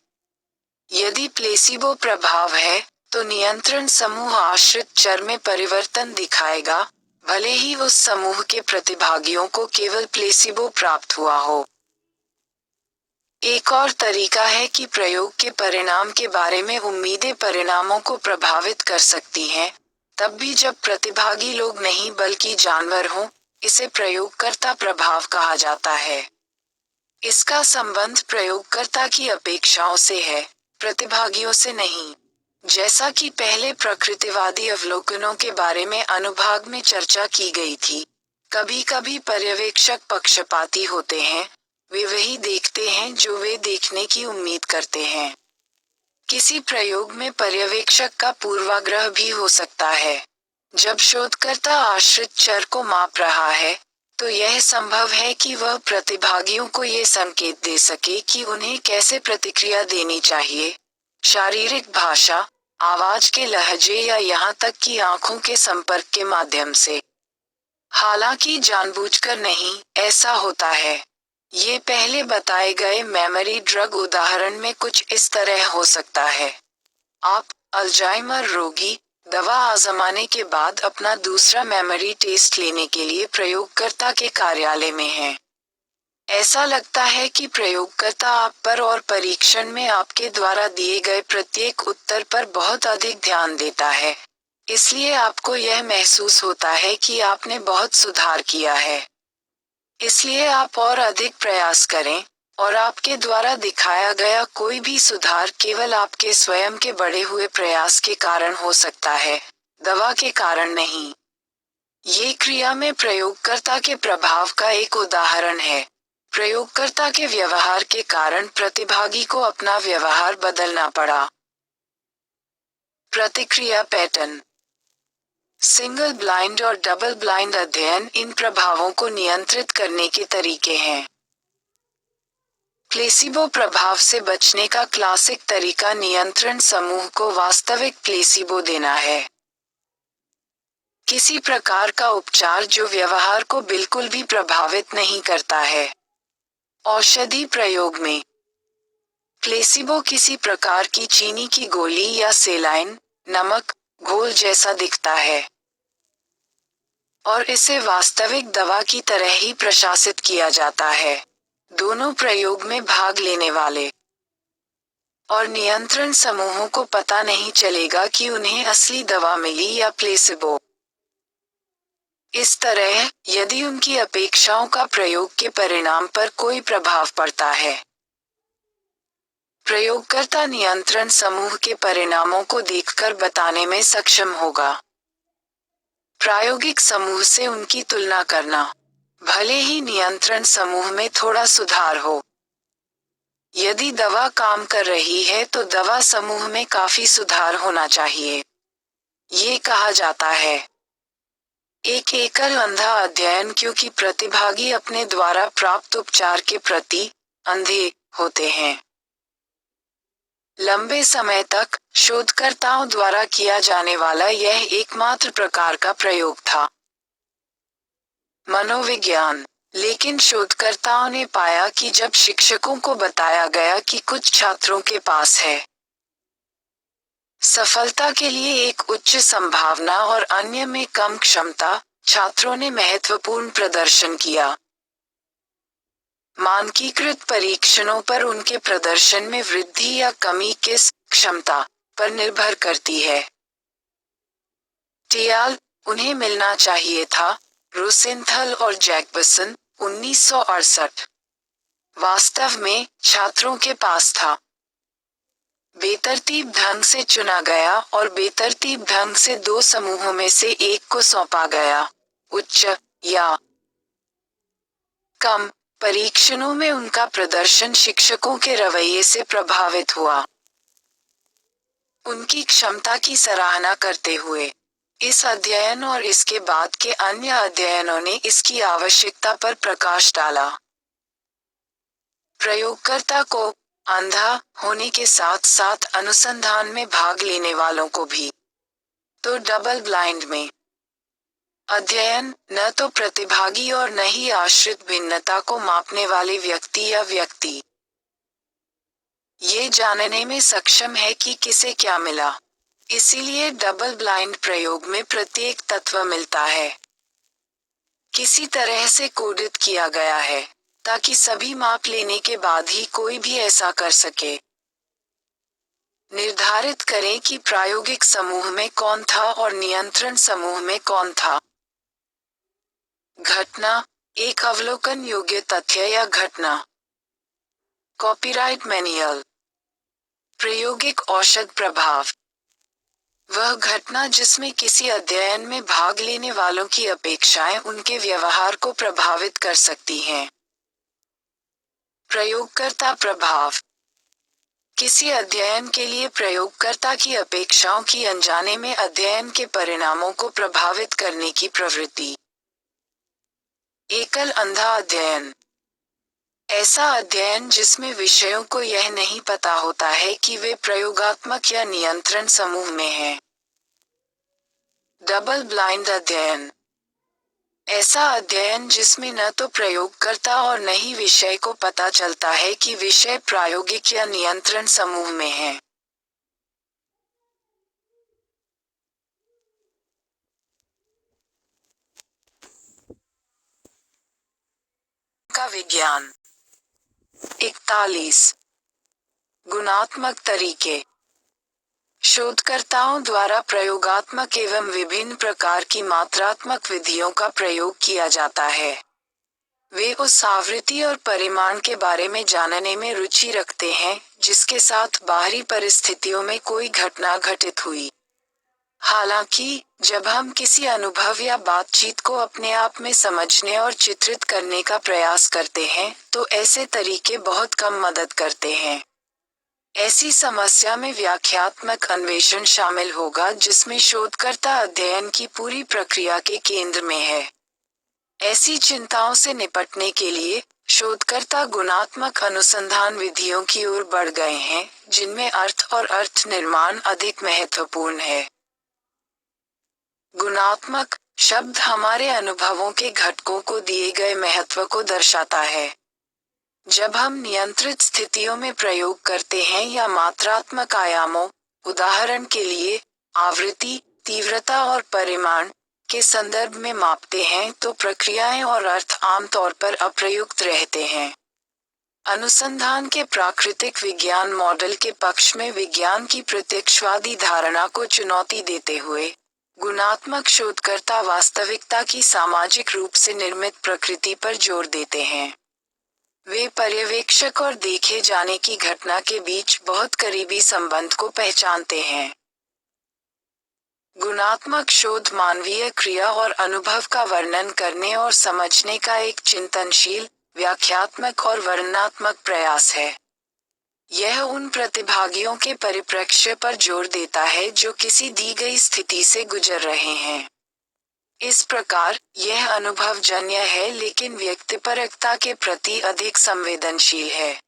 Speaker 1: यदि प्लेसिबो प्रभाव है, तो नियंत्रण समूह आश्रित चर में परिवर्तन दिखाएगा, भले ही उस समूह के प्रतिभागियों को केवल प्लेसिबो प्राप्त हुआ हो। एक और तरीका है कि प्रयोग के परिणाम के बारे में उम्मीदें परिणामों को प्रभावित कर सकती हैं, तब भी जब प्रतिभागी लोग नहीं बल्कि जानवर हों। इसे प्रयोगकर्ता प्रभाव कहा जाता है। इसका संबंध प्रयोगकर्ता की अपेक्षाओं से है, प्रतिभागियों से नहीं। जैसा कि पहले प्रकृतिवादी अवलोकनों के बारे में अनुभाग में चर्चा की गई थी, कभी कभी पर्यवेक्षक पक्षपाती होते हैं, वे वही देखते हैं जो वे देखने की उम्मीद करते हैं। किसी प्रयोग में पर्यवेक्षक का पूर्वाग्रह भी हो सकता है। जब शोधकर्ता आश्रित चर को माप रहा है, तो यह संभव है कि वह प्रतिभागियों को ये संकेत दे सके कि उन्हें कैसे प्रतिक्रिया देनी चाहिए, शारीरिक भाषा, आवाज के लहजे या यहाँ तक कि आंखों के संपर्क के माध्यम से। हालांकि जानबूझकर नहीं, ऐसा होता है। ये पहले बताए गए मेमोरी ड्रग उदाहरण में कुछ इस तरह हो सकता है। आप, अल्जाइमर रोगी, दवा आजमाने के बाद अपना दूसरा मेमोरी टेस्ट लेने के लिए प्रयोगकर्ता के कार्यालय में हैं। ऐसा लगता है कि प्रयोगकर्ता आप पर और परीक्षण में आपके द्वारा दिए गए प्रत्येक उत्तर पर बहुत अधिक ध्यान देता है। इसलिए आपको यह महसूस होता है कि आपने बहुत सुधार किया है। इसलिए आप और अधिक प्रयास करें, और आपके द्वारा दिखाया गया कोई भी सुधार केवल आपके स्वयं के बढ़े हुए प्रयास के कारण हो सकता है, दवा के कारण नहीं। ये क्रिया में प्रयोगकर्ता के प्रभाव का एक उदाहरण है। प्रयोगकर्ता के व्यवहार के कारण प्रतिभागी को अपना व्यवहार बदलना पड़ा। प्रतिक्रिया पैटर्न। सिंगल ब्लाइंड और डबल ब्लाइंड अध्ययन इन प्रभावों को नियंत्रित करने के तरीके हैं। प्लेसिबो प्रभाव से बचने का क्लासिक तरीका नियंत्रण समूह को वास्तविक प्लेसिबो देना है। किसी प्रकार का उपचार जो व्यवहार को बिल्कुल भी प्रभावित नहीं करता है। औषधि प्रयोग में प्लेसिबो किसी प्रकार की चीनी की गोली या सेलाइन, नमक, घोल जैसा दिखता है, और इसे वास्तविक दवा की तरह ही प्रशासित किया जाता है। दोनों प्रयोग में भाग लेने वाले और नियंत्रण समूहों को पता नहीं चलेगा कि उन्हें असली दवा मिली या प्लेसिबो। इस तरह, यदि उनकी अपेक्षाओं का प्रयोग के परिणाम पर कोई प्रभाव पड़ता है, प्रयोगकर्ता नियंत्रण समूह के परिणामों को देखकर बताने में सक्षम होगा। प्रायोगिक समूह से उनकी तुलना करना। भले ही नियंत्रण समूह में थोड़ा सुधार हो, यदि दवा काम कर रही है तो दवा समूह में काफी सुधार होना चाहिए। ये कहा जाता है एक एकल अंधा अध्ययन क्योंकि प्रतिभागी अपने द्वारा प्राप्त उपचार के प्रति अंधे होते हैं। लंबे समय तक शोधकर्ताओं द्वारा किया जाने वाला यह एकमात्र प्रकार का प्रयोग था। मनोविज्ञान। लेकिन शोधकर्ताओं ने पाया कि जब शिक्षकों को बताया गया कि कुछ छात्रों के पास है सफलता के लिए एक उच्च संभावना और अन्य में कम क्षमता, छात्रों ने महत्वपूर्ण प्रदर्शन किया। मानकीकृत परीक्षणों पर उनके प्रदर्शन में वृद्धि या कमी किस क्षमता पर निर्भर करती है। टियाल, उन्हें मिलना चाहिए था, रोसेंथल और जैकबसन, 1968। वास्तव में, छात्रों के पास था। बेतरतीब ढंग से चुना गया और बेतरतीब ढंग से दो समूहों में से एक को सौंपा गया, उच्च या कम। परीक्षणों में उनका प्रदर्शन शिक्षकों के रवैये से प्रभावित हुआ। उनकी क्षमता की सराहना करते हुए, इस अध्ययन और इसके बाद के अन्य अध्ययनों ने इसकी आवश्यकता पर प्रकाश डाला। प्रयोगकर्ता को अंधा होने के साथ साथ अनुसंधान में भाग लेने वालों को भी। तो डबल ब्लाइंड में अध्ययन न तो प्रतिभागी और न ही आश्रित भिन्नता को मापने वाले व्यक्ति या व्यक्ति ये जानने में सक्षम है कि किसे क्या मिला। इसीलिए डबल ब्लाइंड प्रयोग में प्रत्येक तत्व मिलता है, किसी तरह से कोडित किया गया है, ताकि सभी माप लेने के बाद ही कोई भी ऐसा कर सके। निर्धारित करें कि प्रायोगिक समूह में कौन था और नियंत्रण समूह में कौन था। घटना घटना, एक अवलोकन योग्य तथ्य या घटना। Copyright manual. प्रायोगिक औषध प्रभाव, वह घटना जिसमें किसी अध्ययन में भाग लेने वालों की अपेक्षाएं उनके व्यवहार को प्रभावित कर सकती हैं। प्रयोगकर्ता प्रभाव, किसी अध्ययन के लिए प्रयोगकर्ता की अपेक्षाओं की अनजाने में अध्ययन के परिणामों को प्रभावित करने की प्रवृत्ति। एकल अंधा अध्ययन, ऐसा अध्ययन जिसमें विषयों को यह नहीं पता होता है कि वे प्रयोगात्मक या नियंत्रण समूह में हैं। डबल ब्लाइंड अध्ययन, ऐसा अध्ययन जिसमें न तो प्रयोगकर्ता और न ही विषय को पता चलता है कि विषय प्रायोगिक या नियंत्रण समूह में है। का विज्ञान। 41 गुणात्मक तरीके, शोधकर्ताओं द्वारा प्रयोगात्मक एवं विभिन्न प्रकार की मात्रात्मक विधियों का प्रयोग किया जाता है। वे उस आवृत्ति और परिमाण के बारे में जानने में रुचि रखते हैं जिसके साथ बाहरी परिस्थितियों में कोई घटना घटित हुई। हालांकि, जब हम किसी अनुभव या बातचीत को अपने आप में समझने और चित्रित करने का प्रयास करते हैं, तो ऐसे तरीके बहुत कम मदद करते हैं। ऐसी समस्या में व्याख्यात्मक अन्वेषण शामिल होगा जिसमें शोधकर्ता अध्ययन की पूरी प्रक्रिया के केंद्र में है। ऐसी चिंताओं से निपटने के लिए, शोधकर्ता गुणात्मक अनुसंधान विधियों की ओर बढ़ गए हैं, जिनमें अर्थ और अर्थ निर्माण अधिक महत्वपूर्ण है। गुणात्मक शब्द हमारे अनुभवों के घटकों को दिए गए महत्व को दर्शाता है। जब हम नियंत्रित स्थितियों में प्रयोग करते हैं या मात्रात्मक आयामों, उदाहरण के लिए आवृत्ति, तीव्रता और परिमाण के संदर्भ में मापते हैं, तो प्रक्रियाएं और अर्थ आमतौर पर अप्रयुक्त रहते हैं। अनुसंधान के प्राकृतिक विज्ञान मॉडल के पक्ष में विज्ञान की प्रत्यक्षवादी धारणा को चुनौती देते हुए, गुणात्मक शोधकर्ता वास्तविकता की सामाजिक रूप से निर्मित प्रकृति पर जोर देते हैं। वे पर्यवेक्षक और देखे जाने की घटना के बीच बहुत करीबी संबंध को पहचानते हैं। गुणात्मक शोध मानवीय क्रिया और अनुभव का वर्णन करने और समझने का एक चिंतनशील, व्याख्यात्मक और वर्णनात्मक प्रयास है। यह उन प्रतिभागियों के परिप्रेक्ष्य पर जोर देता है जो किसी दी गई स्थिति से गुजर रहे हैं। इस प्रकार, यह अनुभवजन्य है लेकिन व्यक्तिपरकता के प्रति अधिक संवेदनशील है।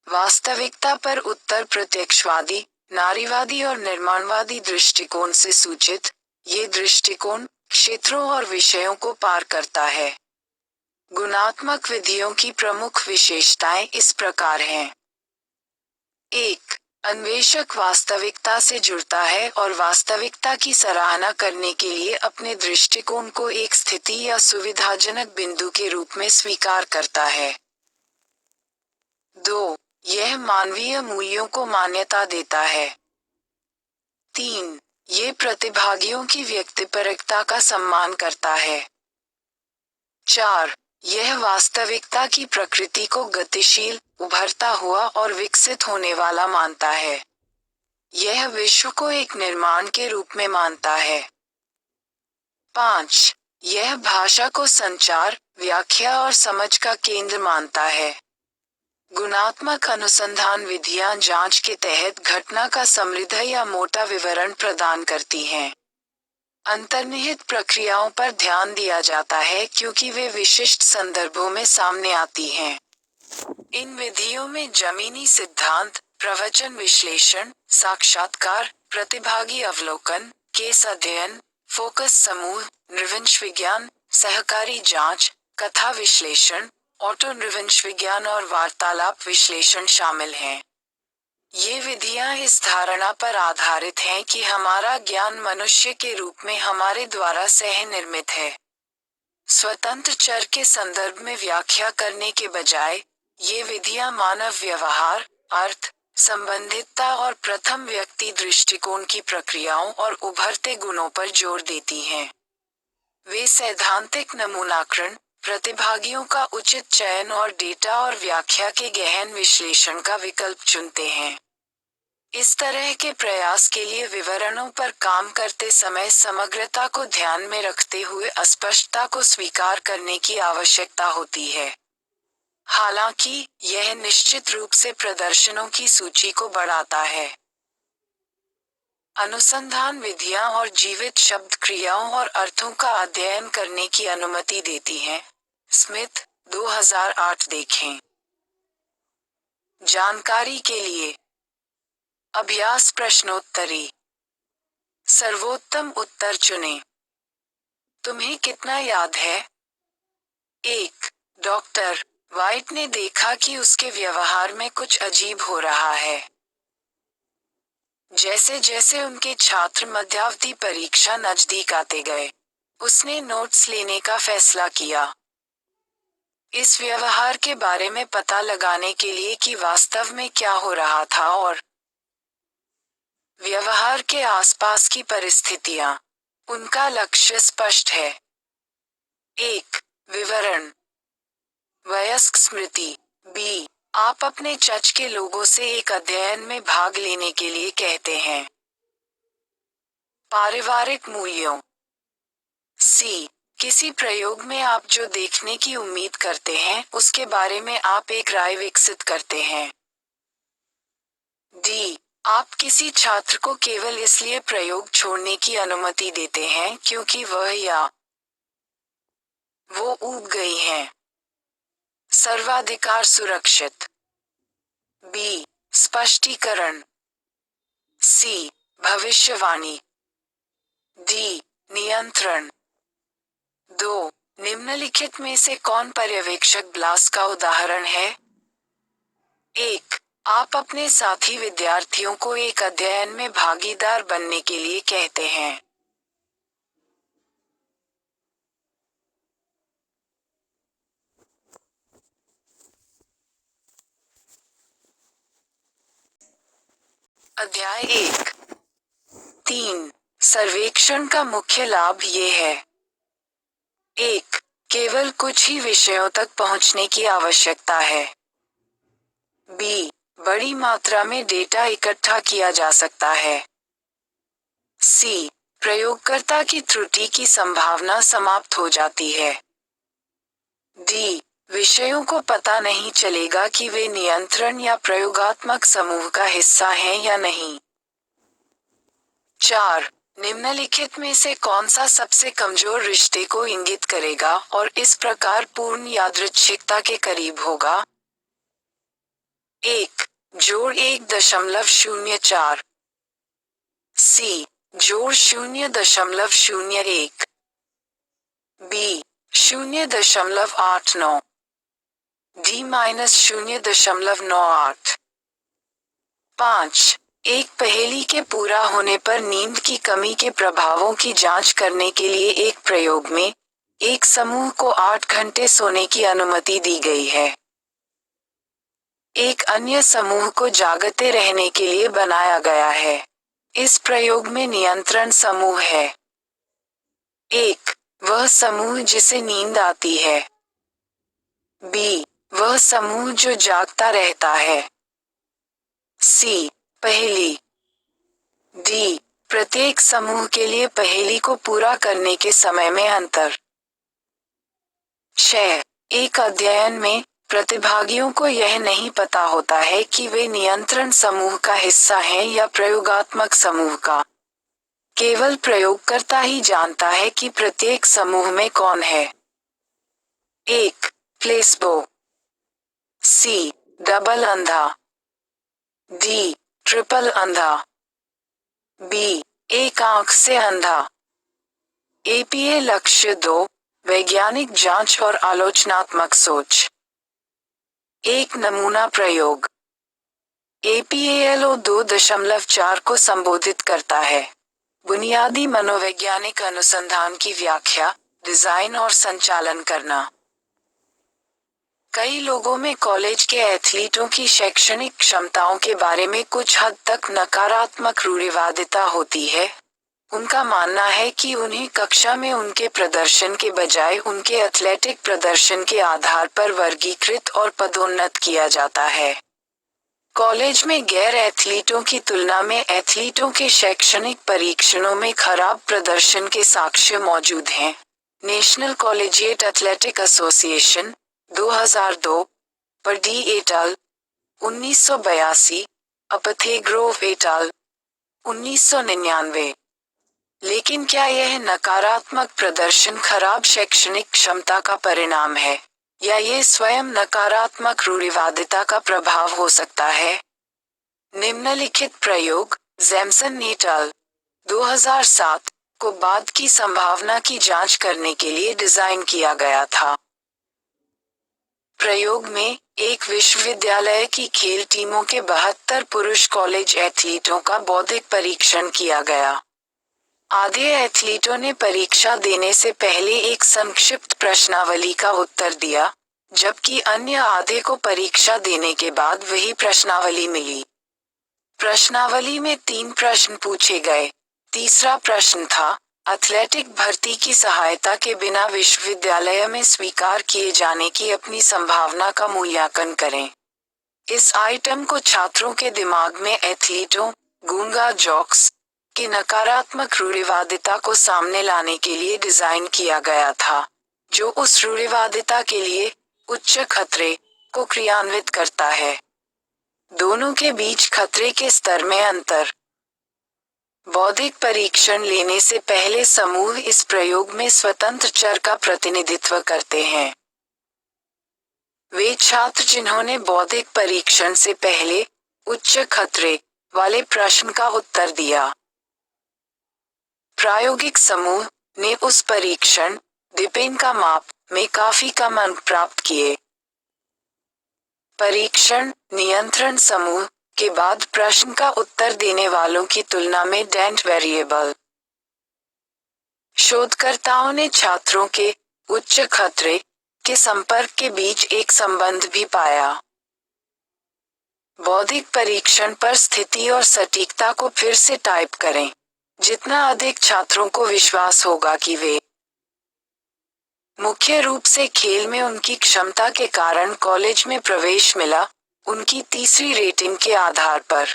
Speaker 1: वास्तविकता पर उत्तर प्रत्यक्षवादी, नारीवादी और निर्माणवादी दृष्टिकोण से सूचित, ये दृष्टिकोण क्षेत्रों और विषयों को पार करता है। गुणात्मक विधियों की प्रमुख विशेषताएं इस प्रकार हैं। 1. अन्वेषक वास्तविकता से जुड़ता है और वास्तविकता की सराहना करने के लिए अपने दृष्टिकोण को एक स्थिति या सुविधाजनक बिंदु के रूप में स्वीकार करता है। 2. यह मानवीय मूल्यों को मान्यता देता है। 3. ये प्रतिभागियों की व्यक्तिपरकता का सम्मान करता है। 4. यह वास्तविकता की प्रकृति को गतिशील, उभरता हुआ और विकसित होने वाला मानता है। यह विश्व को एक निर्माण के रूप में मानता है। 5. यह भाषा को संचार, व्याख्या और समझ का केंद्र मानता है। गुणात्मक अनुसंधान विधियां जांच के तहत घटना का समृद्ध या मोटा विवरण प्रदान करती हैं। अंतर्निहित प्रक्रियाओं पर ध्यान दिया जाता है क्योंकि वे विशिष्ट संदर्भों में सामने आती हैं। इन विधियों में जमीनी सिद्धांत, प्रवचन विश्लेषण, साक्षात्कार, प्रतिभागी अवलोकन, केस अध्ययन, फोकस समूह, नृवंश विज्ञान, सहकारी जांच, कथा विश्लेषण, ऑटो नृवंश विज्ञान और वार्तालाप विश्लेषण शामिल हैं। ये विधियां इस धारणा पर आधारित हैं कि हमारा ज्ञान मनुष्य के रूप में हमारे द्वारा सह-निर्मित है। स्वतंत्र चर के संदर्भ में व्याख्या करने के बजाय, ये विधियां मानव व्यवहार, अर्थ, संबंधितता और प्रथम व्यक्ति दृष्टिकोण की प्रक्रियाओं और उभरते गुणों पर जोर देती हैं। वे सैद्धांतिक नमूनाकरण, प्रतिभागियों का उचित चयन और डेटा और व्याख्या के गहन विश्लेषण का विकल्प चुनते हैं। इस तरह के प्रयास के लिए विवरणों पर काम करते समय समग्रता को ध्यान में रखते हुए अस्पष्टता को स्वीकार करने की आवश्यकता होती है। हालांकि, यह निश्चित रूप से प्रदर्शनों की सूची को बढ़ाता है। अनुसंधान विधियां और जीवित शब्द क्रियाओं और अर्थों का अध्ययन करने की अनुमति देती हैं। स्मिथ, 2008 देखें। जानकारी के लिए अभ्यास प्रश्नोत्तरी। सर्वोत्तम उत्तर चुनें। तुम्हें कितना याद है? 1. डॉक्टर व्हाइट ने देखा कि उसके व्यवहार में कुछ अजीब हो रहा है। जैसे जैसे उनके छात्र मध्यावधि परीक्षा नजदीक आते गए, उसने नोट्स लेने का फैसला किया। इस व्यवहार के बारे में पता लगाने के लिए कि वास्तव में क्या हो रहा था और व्यवहार के आसपास की परिस्थितियां। उनका लक्ष्य स्पष्ट है। 1. विवरण। वयस्क स्मृति। बी. आप अपने चर्च के लोगों से एक अध्ययन में भाग लेने के लिए कहते हैं। पारिवारिक मूल्यों। सी. किसी प्रयोग में आप जो देखने की उम्मीद करते हैं उसके बारे में आप एक राय विकसित करते हैं। डी. आप किसी छात्र को केवल इसलिए प्रयोग छोड़ने की अनुमति देते हैं क्योंकि वह या वो ऊब गई हैं। सर्वाधिकार सुरक्षित। बी. स्पष्टीकरण। सी. भविष्यवाणी। डी. नियंत्रण। 2. निम्नलिखित में से कौन पर्यवेक्षक ब्लास का उदाहरण है? 1. आप अपने साथी विद्यार्थियों को एक अध्ययन में भागीदार बनने के लिए कहते हैं। अध्याय 1। 3. सर्वेक्षण का मुख्य लाभ ये है। 1. केवल कुछ ही विषयों तक पहुंचने की आवश्यकता है। बी. बड़ी मात्रा में डेटा इकट्ठा किया जा सकता है। सी. प्रयोगकर्ता की त्रुटि की संभावना समाप्त हो जाती है। डी. विषयों को पता नहीं चलेगा कि वे नियंत्रण या प्रयोगात्मक समूह का हिस्सा हैं या नहीं। 4. निम्नलिखित में से कौन सा सबसे कमजोर रिश्ते को इंगित करेगा और इस प्रकार पूर्ण यादृच्छिकता के करीब होगा? 1. जोड़ 1.04। सी. जोड़ 0.01। बी. 0.89। डी -0.98। 5. एक पहेली के पूरा होने पर नींद की कमी के प्रभावों की जांच करने के लिए एक प्रयोग में, एक समूह को 8 घंटे सोने की अनुमति दी गई है। एक अन्य समूह को जागते रहने के लिए बनाया गया है। इस प्रयोग में नियंत्रण समूह है। 1. वह समूह जिसे नींद आती है। बी. वह समूह जो जागता रहता है। सी. पहेली। डी. प्रत्येक समूह के लिए पहेली को पूरा करने के समय में अंतर। 6. एक अध्ययन में, प्रतिभागियों को यह नहीं पता होता है कि वे नियंत्रण समूह का हिस्सा हैं या प्रयोगात्मक समूह का। केवल प्रयोगकर्ता ही जानता है कि प्रत्येक समूह में कौन है। 1. प्लेसबो। सी. डबल अंधा। डी. ट्रिपल अंधा। बी. एक आंख से अंधा। एपीए लक्ष्य 2, वैज्ञानिक जांच और आलोचनात्मक सोच। एक नमूना प्रयोग। एपीएलओ 2.4 को संबोधित करता है। बुनियादी मनोवैज्ञानिक अनुसंधान की व्याख्या, डिजाइन और संचालन करना। कई लोगों में कॉलेज के एथलीटों की शैक्षणिक क्षमताओं के बारे में कुछ हद तक नकारात्मक रूढ़िवादिता होती है। उनका मानना है कि उन्हें कक्षा में उनके प्रदर्शन के बजाय उनके एथलेटिक प्रदर्शन के आधार पर वर्गीकृत और पदोन्नत किया जाता है। कॉलेज में गैर एथलीटों की तुलना में एथलीटों के शैक्षणिक परीक्षणों में खराब प्रदर्शन के साक्ष्य मौजूद हैं। नेशनल कॉलेजिएट एथलेटिक एसोसिएशन 2002 पर डी एट अल 1982, अपथेग्रोव एट अल 1999। लेकिन क्या यह नकारात्मक प्रदर्शन खराब शैक्षणिक क्षमता का परिणाम है, या ये स्वयं नकारात्मक रूढ़िवादिता का प्रभाव हो सकता है? निम्नलिखित प्रयोग जैमसन एट अल 2007 को बाद की संभावना की जांच करने के लिए डिजाइन किया गया था। प्रयोग में एक विश्वविद्यालय की खेल टीमों के 72 पुरुष कॉलेज एथलीटों का बौद्धिक परीक्षण किया गया। आधे एथलीटों ने परीक्षा देने से पहले एक संक्षिप्त प्रश्नावली का उत्तर दिया, जबकि अन्य आधे को परीक्षा देने के बाद वही प्रश्नावली मिली। प्रश्नावली में 3 प्रश्न पूछे गए। तीसरा प्रश्न था, एथलेटिक भर्ती की सहायता के बिना विश्वविद्यालय में स्वीकार किए जाने की अपनी संभावना का मूल्यांकन करें। इस आइटम को छात्रों के दिमाग में एथलीटों, गूंगा जॉक्स की नकारात्मक रूढ़िवादिता को सामने लाने के लिए डिजाइन किया गया था, जो उस रूढ़िवादिता के लिए उच्च खतरे को क्रियान्वित करता है। दोनों के बीच खतरे के स्तर में अंतर। बौद्धिक परीक्षण लेने से पहले समूह इस प्रयोग में स्वतंत्र चर का प्रतिनिधित्व करते हैं। वे छात्र जिन्होंने बौद्धिक परीक्षण से पहले उच्च खतरे वाले प्रश्न का उत्तर दिया। प्रायोगिक समूह ने उस परीक्षण डिपेन का माप में काफी कम अंक प्राप्त किए। परीक्षण नियंत्रण समूह के बाद प्रश्न का उत्तर देने वालों की तुलना में डेंट वेरिएबल। शोधकर्ताओं ने छात्रों के उच्च खतरे के संपर्क के बीच एक संबंध भी पाया। बौद्धिक परीक्षण पर स्थिति और सटीकता को फिर से टाइप करें। जितना अधिक छात्रों को विश्वास होगा कि वे मुख्य रूप से खेल में उनकी क्षमता के कारण कॉलेज में प्रवेश मिला, उनकी तीसरी रेटिंग के आधार पर।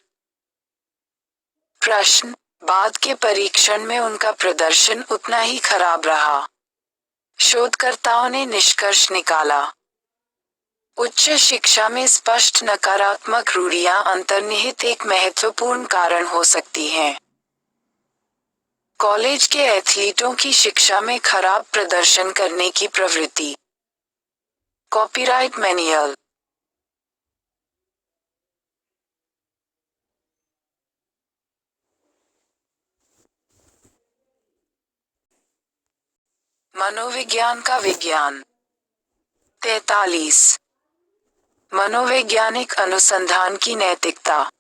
Speaker 1: प्रश्न बाद के परीक्षण में उनका प्रदर्शन उतना ही खराब रहा। शोधकर्ताओं ने निष्कर्ष निकाला। उच्च शिक्षा में स्पष्ट नकारात्मक रूढ़ियां अंतर्निहित एक महत्वपूर्ण कारण हो सकती हैं। कॉलेज के एथलीटों की शिक्षा में खराब प्रदर्शन करने की प्रवृत्ति। Copyright manual. मनोविज्ञान का विज्ञान। 43 मनोवैज्ञानिक अनुसंधान की नैतिकता।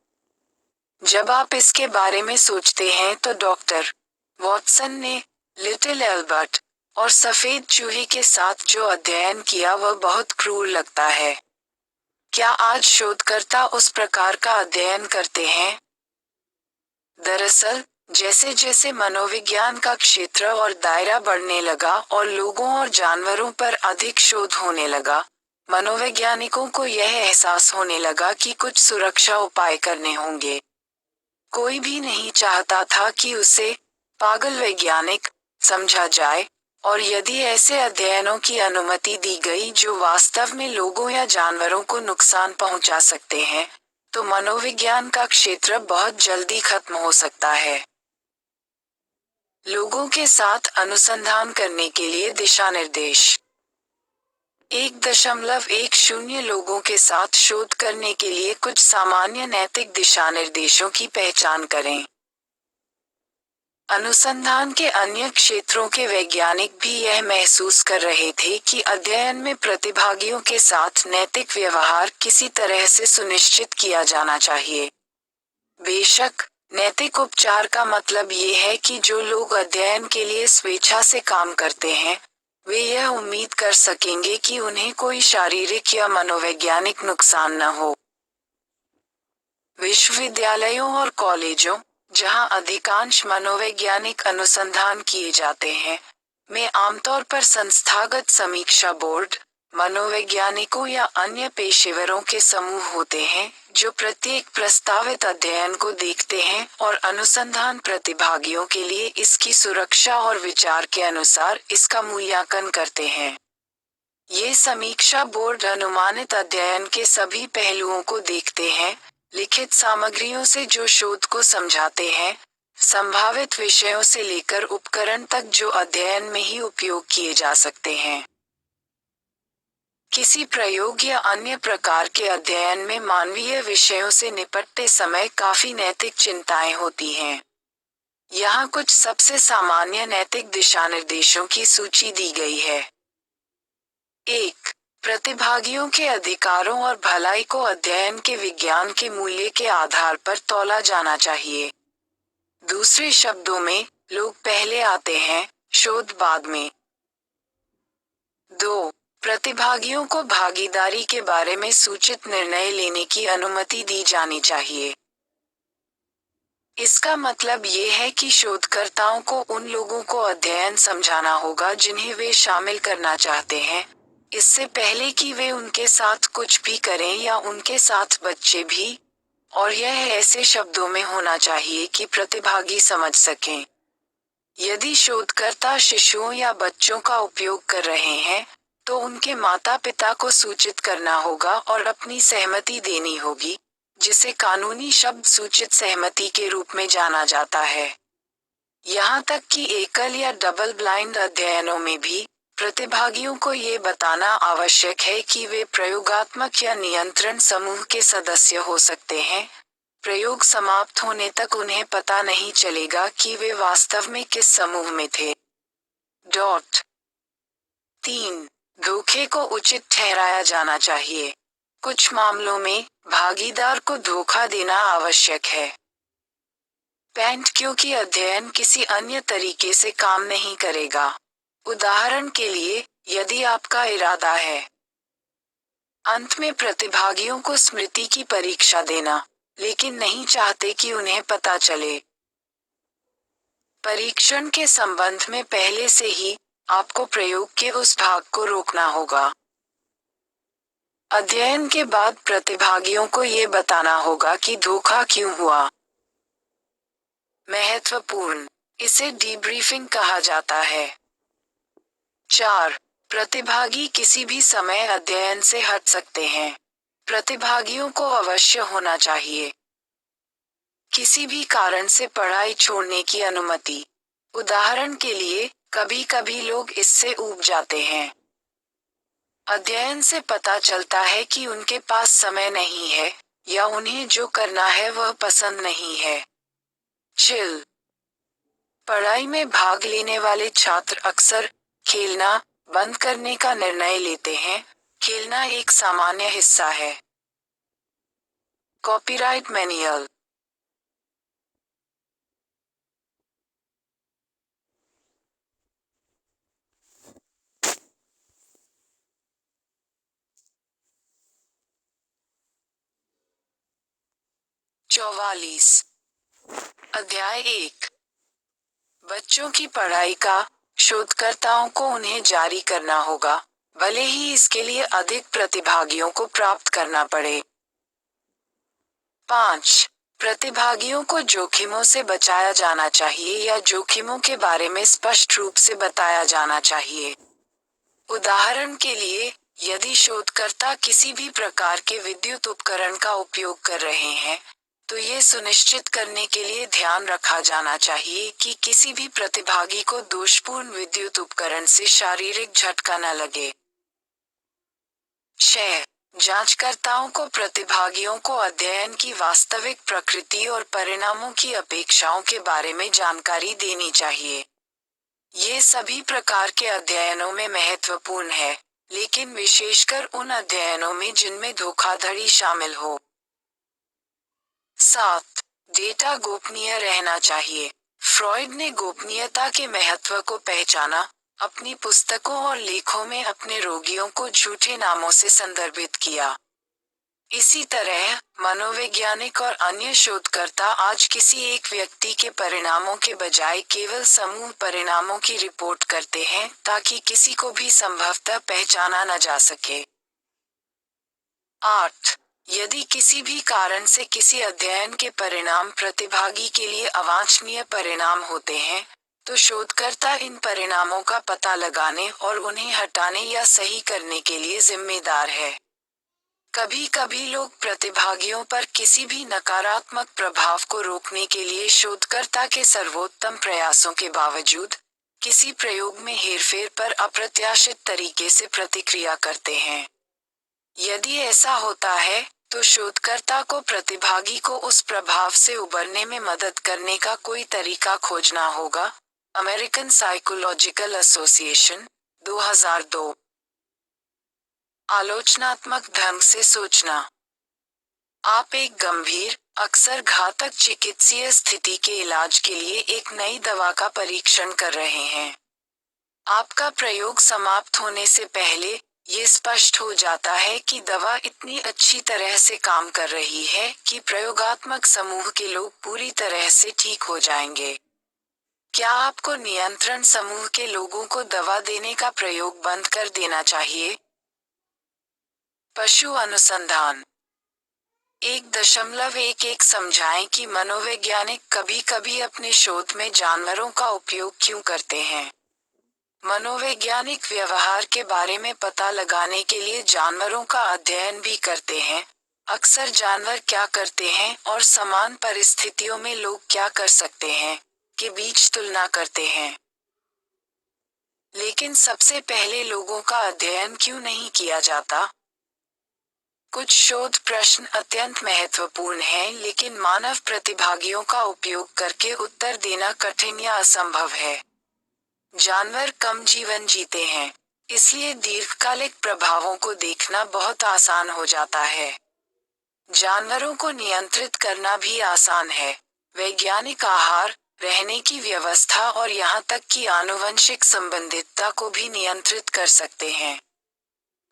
Speaker 1: जब आप इसके बारे में सोचते हैं तो डॉक्टर वॉटसन ने लिटिल एल्बर्ट और सफेद चूहे के साथ जो अध्ययन किया वह बहुत क्रूर लगता है। क्या आज शोधकर्ता उस प्रकार का अध्ययन करते हैं? दरअसल, जैसे जैसे मनोविज्ञान का क्षेत्र और दायरा बढ़ने लगा और लोगों और जानवरों पर अधिक शोध होने लगा, मनोवैज्ञानिकों को यह एहसास होने लगा कि कुछ सुरक्षा उपाय करने होंगे। कोई भी नहीं चाहता था कि उसे पागल वैज्ञानिक समझा जाए, और यदि ऐसे अध्ययनों की अनुमति दी गई जो वास्तव में लोगों या जानवरों को नुकसान पहुंचा सकते हैं, तो मनोविज्ञान का क्षेत्र बहुत जल्दी खत्म हो सकता है। लोगों के साथ अनुसंधान करने के लिए दिशा निर्देश। 1.10 लोगों के साथ शोध करने के लिए कुछ सामान्य नैतिक दिशा निर्देशों की पहचान करें। अनुसंधान के अन्य क्षेत्रों के वैज्ञानिक भी यह महसूस कर रहे थे कि अध्ययन में प्रतिभागियों के साथ नैतिक व्यवहार किसी तरह से सुनिश्चित किया जाना चाहिए। बेशक, नैतिक उपचार का मतलब ये है कि जो लोग अध्ययन के लिए स्वेच्छा से काम करते हैं, वे यह उम्मीद कर सकेंगे कि उन्हें कोई शारीरिक या मनोवैज्ञानिक नुकसान न हो। विश्वविद्यालयों और कॉलेजों, जहां अधिकांश मनोवैज्ञानिक अनुसंधान किए जाते हैं, में आमतौर पर संस्थागत समीक्षा बोर्ड, मनोवैज्ञानिकों या अन्य पेशेवरों के समूह होते हैं, जो प्रत्येक प्रस्तावित अध्ययन को देखते हैं और अनुसंधान प्रतिभागियों के लिए इसकी सुरक्षा और विचार के अनुसार इसका मूल्यांकन करते हैं। ये समीक्षा बोर्ड अनुमानित अध्ययन के सभी पहलुओं को देखते हैं, लिखित सामग्रियों से जो शोध को समझाते हैं, संभावित विषयों से लेकर उपकरण तक जो अध्ययन में ही उपयोग किए जा सकते हैं। किसी प्रयोग या अन्य प्रकार के अध्ययन में मानवीय विषयों से निपटते समय काफी नैतिक चिंताएं होती हैं। यहाँ कुछ सबसे सामान्य नैतिक दिशानिर्देशों की सूची दी गई है। 1. प्रतिभागियों के अधिकारों और भलाई को अध्ययन के विज्ञान के मूल्य के आधार पर तौला जाना चाहिए। दूसरे शब्दों में, लोग पहले आते हैं, शोध बाद में। 2. प्रतिभागियों को भागीदारी के बारे में सूचित निर्णय लेने की अनुमति दी जानी चाहिए। इसका मतलब ये है कि शोधकर्ताओं को उन लोगों को अध्ययन समझाना होगा जिन्हें वे शामिल करना चाहते हैं, इससे पहले कि वे उनके साथ कुछ भी करें या उनके साथ बच्चे भी, और यह ऐसे शब्दों में होना चाहिए कि प्रतिभागी समझ सकें। यदि शोधकर्ता शिशुओं या बच्चों का उपयोग कर रहे हैं, तो उनके माता पिता को सूचित करना होगा और अपनी सहमति देनी होगी, जिसे कानूनी शब्द सूचित सहमति के रूप में जाना जाता है। यहाँ तक कि एकल या डबल ब्लाइंड अध्ययनों में भी, प्रतिभागियों को ये बताना आवश्यक है कि वे प्रयोगात्मक या नियंत्रण समूह के सदस्य हो सकते हैं। प्रयोग समाप्त होने तक उन्हें पता नहीं चलेगा कि वे वास्तव में किस समूह में थे। 3. धोखे को उचित ठहराया जाना चाहिए। कुछ मामलों में, भागीदार को धोखा देना आवश्यक है। क्योंकि अध्ययन किसी अन्य तरीके से काम नहीं करेगा। उदाहरण के लिए, यदि आपका इरादा है अंत में प्रतिभागियों को स्मृति की परीक्षा देना, लेकिन नहीं चाहते कि उन्हें पता चले। परीक्षण के संबंध में पहले से ही, आपको प्रयोग के उस भाग को रोकना होगा। अध्ययन के बाद प्रतिभागियों को ये बताना होगा कि धोखा क्यों हुआ। महत्वपूर्ण, इसे डीब्रीफिंग कहा जाता है। 4. प्रतिभागी किसी भी समय अध्ययन से हट सकते हैं। प्रतिभागियों को अवश्य होना चाहिए किसी भी कारण से पढ़ाई छोड़ने की अनुमति। उदाहरण के लिए, कभी-कभी लोग इससे ऊब जाते हैं। अध्ययन से पता चलता है कि उनके पास समय नहीं है, या उन्हें जो करना है वह पसंद नहीं है। चिल। पढ़ाई में भाग लेने वाले छात्र अक्सर खेलना बंद करने का निर्णय लेते हैं। खेलना एक सामान्य हिस्सा है। Copyright manual. चौवालीस। अध्याय 1। बच्चों की पढ़ाई का, शोधकर्ताओं को उन्हें जारी करना होगा, भले ही इसके लिए अधिक प्रतिभागियों को प्राप्त करना पड़े। 5. प्रतिभागियों को जोखिमों से बचाया जाना चाहिए या जोखिमों के बारे में स्पष्ट रूप से बताया जाना चाहिए। उदाहरण के लिए, यदि शोधकर्ता किसी भी प्रकार के विद्युत उपकरण का उपयोग कर रहे हैं, तो ये सुनिश्चित करने के लिए ध्यान रखा जाना चाहिए कि किसी भी प्रतिभागी को दोषपूर्ण विद्युत उपकरण से शारीरिक झटका न लगे। 6. जांचकर्ताओं को प्रतिभागियों को अध्ययन की वास्तविक प्रकृति और परिणामों की अपेक्षाओं के बारे में जानकारी देनी चाहिए। ये सभी प्रकार के अध्ययनों में महत्वपूर्ण है, लेकिन विशेषकर उन अध्ययनों में जिनमें धोखाधड़ी शामिल हो। 7. डेटा गोपनीय रहना चाहिए। फ्रॉइड ने गोपनीयता के महत्व को पहचाना, अपनी पुस्तकों और लेखों में अपने रोगियों को झूठे नामों से संदर्भित किया। इसी तरह मनोवैज्ञानिक और अन्य शोधकर्ता आज किसी एक व्यक्ति के परिणामों के बजाय केवल समूह परिणामों की रिपोर्ट करते हैं ताकि किसी को भी संभवतः पहचाना न जा सके। 8. यदि किसी भी कारण से किसी अध्ययन के परिणाम प्रतिभागी के लिए अवांछनीय परिणाम होते हैं, तो शोधकर्ता इन परिणामों का पता लगाने और उन्हें हटाने या सही करने के लिए जिम्मेदार है। कभी कभी लोग प्रतिभागियों पर किसी भी नकारात्मक प्रभाव को रोकने के लिए शोधकर्ता के सर्वोत्तम प्रयासों के बावजूद किसी प्रयोग में हेरफेर पर अप्रत्याशित तरीके से प्रतिक्रिया करते हैं। यदि ऐसा होता है, तो शोधकर्ता को प्रतिभागी को उस प्रभाव से उबरने में मदद करने का कोई तरीका खोजना होगा। American psychological association, 2002। आलोचनात्मक ढंग से सोचना। आप एक गंभीर, अक्सर घातक चिकित्सीय स्थिति के इलाज के लिए एक नई दवा का परीक्षण कर रहे हैं। आपका प्रयोग समाप्त होने से पहले ये स्पष्ट हो जाता है कि दवा इतनी अच्छी तरह से काम कर रही है कि प्रयोगात्मक समूह के लोग पूरी तरह से ठीक हो जाएंगे। क्या आपको नियंत्रण समूह के लोगों को दवा देने का प्रयोग बंद कर देना चाहिए? पशु अनुसंधान 1.11 समझाएं कि मनोवैज्ञानिक कभी-कभी अपने शोध में जानवरों का उपयोग क्यों करते हैं। मनोवैज्ञानिक व्यवहार के बारे में पता लगाने के लिए जानवरों का अध्ययन भी करते हैं। अक्सर जानवर क्या करते हैं और समान परिस्थितियों में लोग क्या कर सकते हैं के बीच तुलना करते हैं। लेकिन सबसे पहले लोगों का अध्ययन क्यों नहीं किया जाता? कुछ शोध प्रश्न अत्यंत महत्वपूर्ण हैं, लेकिन मानव प्रतिभागियों का उपयोग करके उत्तर देना कठिन या असंभव है। जानवर कम जीवन जीते हैं, इसलिए दीर्घकालिक प्रभावों को देखना बहुत आसान हो जाता है। जानवरों को नियंत्रित करना भी आसान है। वैज्ञानिक आहार, रहने की व्यवस्था और यहाँ तक कि आनुवंशिक संबंधितता को भी नियंत्रित कर सकते हैं।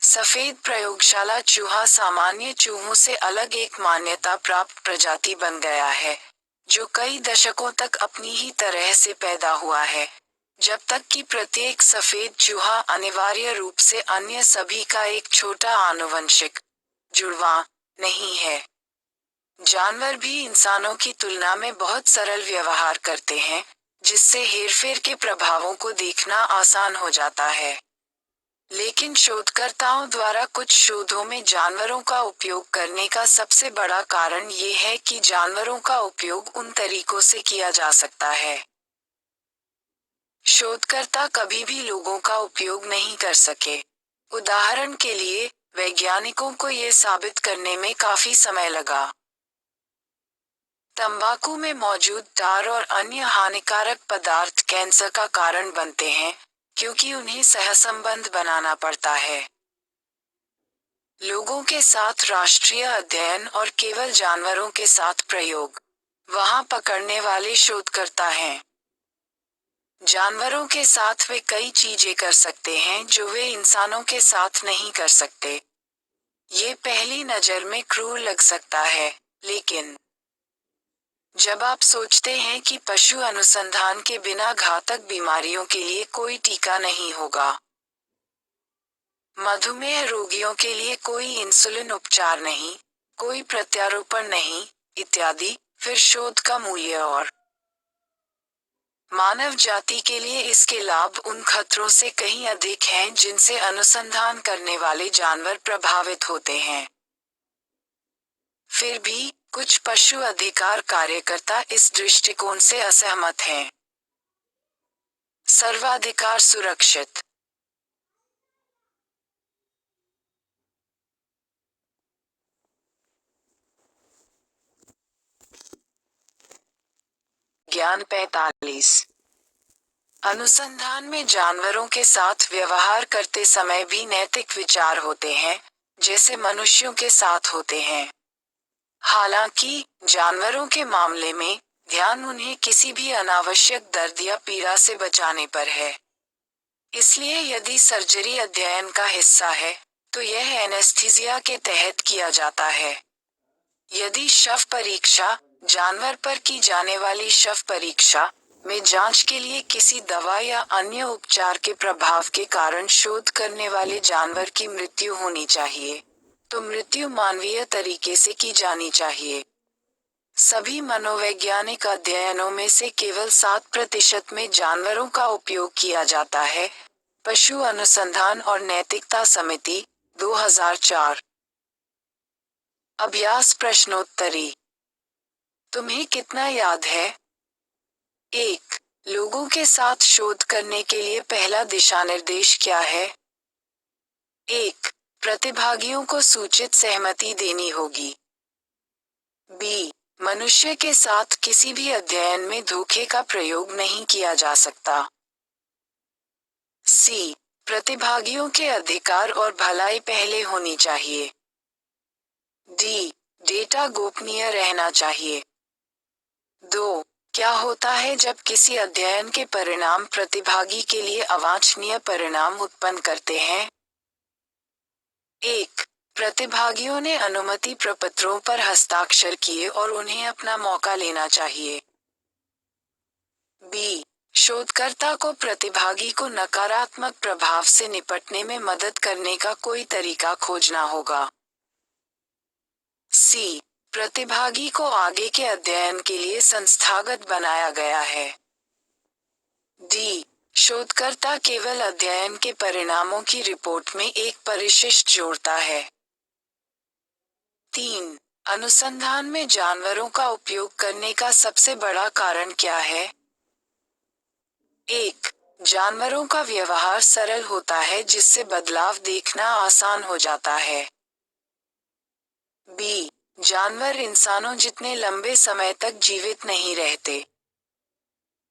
Speaker 1: सफेद प्रयोगशाला चूहा सामान्य चूहों से अलग एक मान्यता प्राप्त प्रजाति बन गया है, जो कई दशकों तक अपनी ही तरह से पैदा हुआ है, जब तक कि प्रत्येक सफेद चूहा अनिवार्य रूप से अन्य सभी का एक छोटा आनुवंशिक जुड़वां नहीं है। जानवर भी इंसानों की तुलना में बहुत सरल व्यवहार करते हैं, जिससे हेरफेर के प्रभावों को देखना आसान हो जाता है। लेकिन शोधकर्ताओं द्वारा कुछ शोधों में जानवरों का उपयोग करने का सबसे बड़ा कारण ये है कि जानवरों का उपयोग उन तरीकों से किया जा सकता है। शोधकर्ता कभी भी लोगों का उपयोग नहीं कर सके। उदाहरण के लिए, वैज्ञानिकों को ये साबित करने में काफी समय लगा। तंबाकू में मौजूद टार और अन्य हानिकारक पदार्थ कैंसर का कारण बनते हैं, क्योंकि उन्हें सहसंबंध बनाना पड़ता है। लोगों के साथ राष्ट्रीय अध्ययन और केवल जानवरों के साथ प्रयोग। वहाँ पकड़ने वाले शोधकर्ता हैं। जानवरों के साथ वे कई चीजें कर सकते हैं जो वे इंसानों के साथ नहीं कर सकते। ये पहली नजर में क्रूर लग सकता है, लेकिन जब आप सोचते हैं कि पशु अनुसंधान के बिना घातक बीमारियों के लिए कोई टीका नहीं होगा, मधुमेह रोगियों के लिए कोई इंसुलिन उपचार नहीं, कोई प्रत्यारोपण नहीं, इत्यादि, फिर शोध का मूल्य और मानव जाति के लिए इसके लाभ उन खतरों से कहीं अधिक हैं जिनसे अनुसंधान करने वाले जानवर प्रभावित होते हैं। फिर भी कुछ पशु अधिकार कार्यकर्ता इस दृष्टिकोण से असहमत हैं। सर्वाधिकार सुरक्षित। ज्ञान 45। अनुसंधान में जानवरों के साथ व्यवहार करते समय भी नैतिक विचार होते हैं, जैसे मनुष्यों के साथ होते हैं। हालांकि जानवरों के मामले में ध्यान उन्हें किसी भी अनावश्यक दर्द या पीड़ा से बचाने पर है। इसलिए यदि सर्जरी अध्ययन का हिस्सा है, तो यह एनेस्थीसिया के तहत किया जाता है। यदि शव परीक्षा, जानवर पर की जाने वाली शव परीक्षा, में जांच के लिए किसी दवा या अन्य उपचार के प्रभाव के कारण शोध करने वाले जानवर की मृत्यु होनी चाहिए, तो मृत्यु मानवीय तरीके से की जानी चाहिए। सभी मनोवैज्ञानिक अध्ययनों में से केवल 7% में जानवरों का उपयोग किया जाता है। पशु अनुसंधान और नैतिकता समिति, 2004। अभ्यास प्रश्नोत्तरी। तुम्हें कितना याद है? 1. लोगों के साथ शोध करने के लिए पहला दिशानिर्देश क्या है? 1. प्रतिभागियों को सूचित सहमति देनी होगी। B. मनुष्य के साथ किसी भी अध्ययन में धोखे का प्रयोग नहीं किया जा सकता। C. प्रतिभागियों के अधिकार और भलाई पहले होनी चाहिए। D. डेटा गोपनीय रहना चाहिए। 2. क्या होता है जब किसी अध्ययन के परिणाम प्रतिभागी के लिए अवांछनीय परिणाम उत्पन्न करते हैं? 1. प्रतिभागियों ने अनुमति प्रपत्रों पर हस्ताक्षर किए और उन्हें अपना मौका लेना चाहिए। B. शोधकर्ता को प्रतिभागी को नकारात्मक प्रभाव से निपटने में मदद करने का कोई तरीका खोजना होगा। C. प्रतिभागी को आगे के अध्ययन के लिए संस्थागत बनाया गया है। D. शोधकर्ता केवल अध्ययन के परिणामों की रिपोर्ट में एक परिशिष्ट जोड़ता है। 3. अनुसंधान में जानवरों का उपयोग करने का सबसे बड़ा कारण क्या है? 1. जानवरों का व्यवहार सरल होता है जिससे बदलाव देखना आसान हो जाता है। B. जानवर इंसानों जितने लंबे समय तक जीवित नहीं रहते।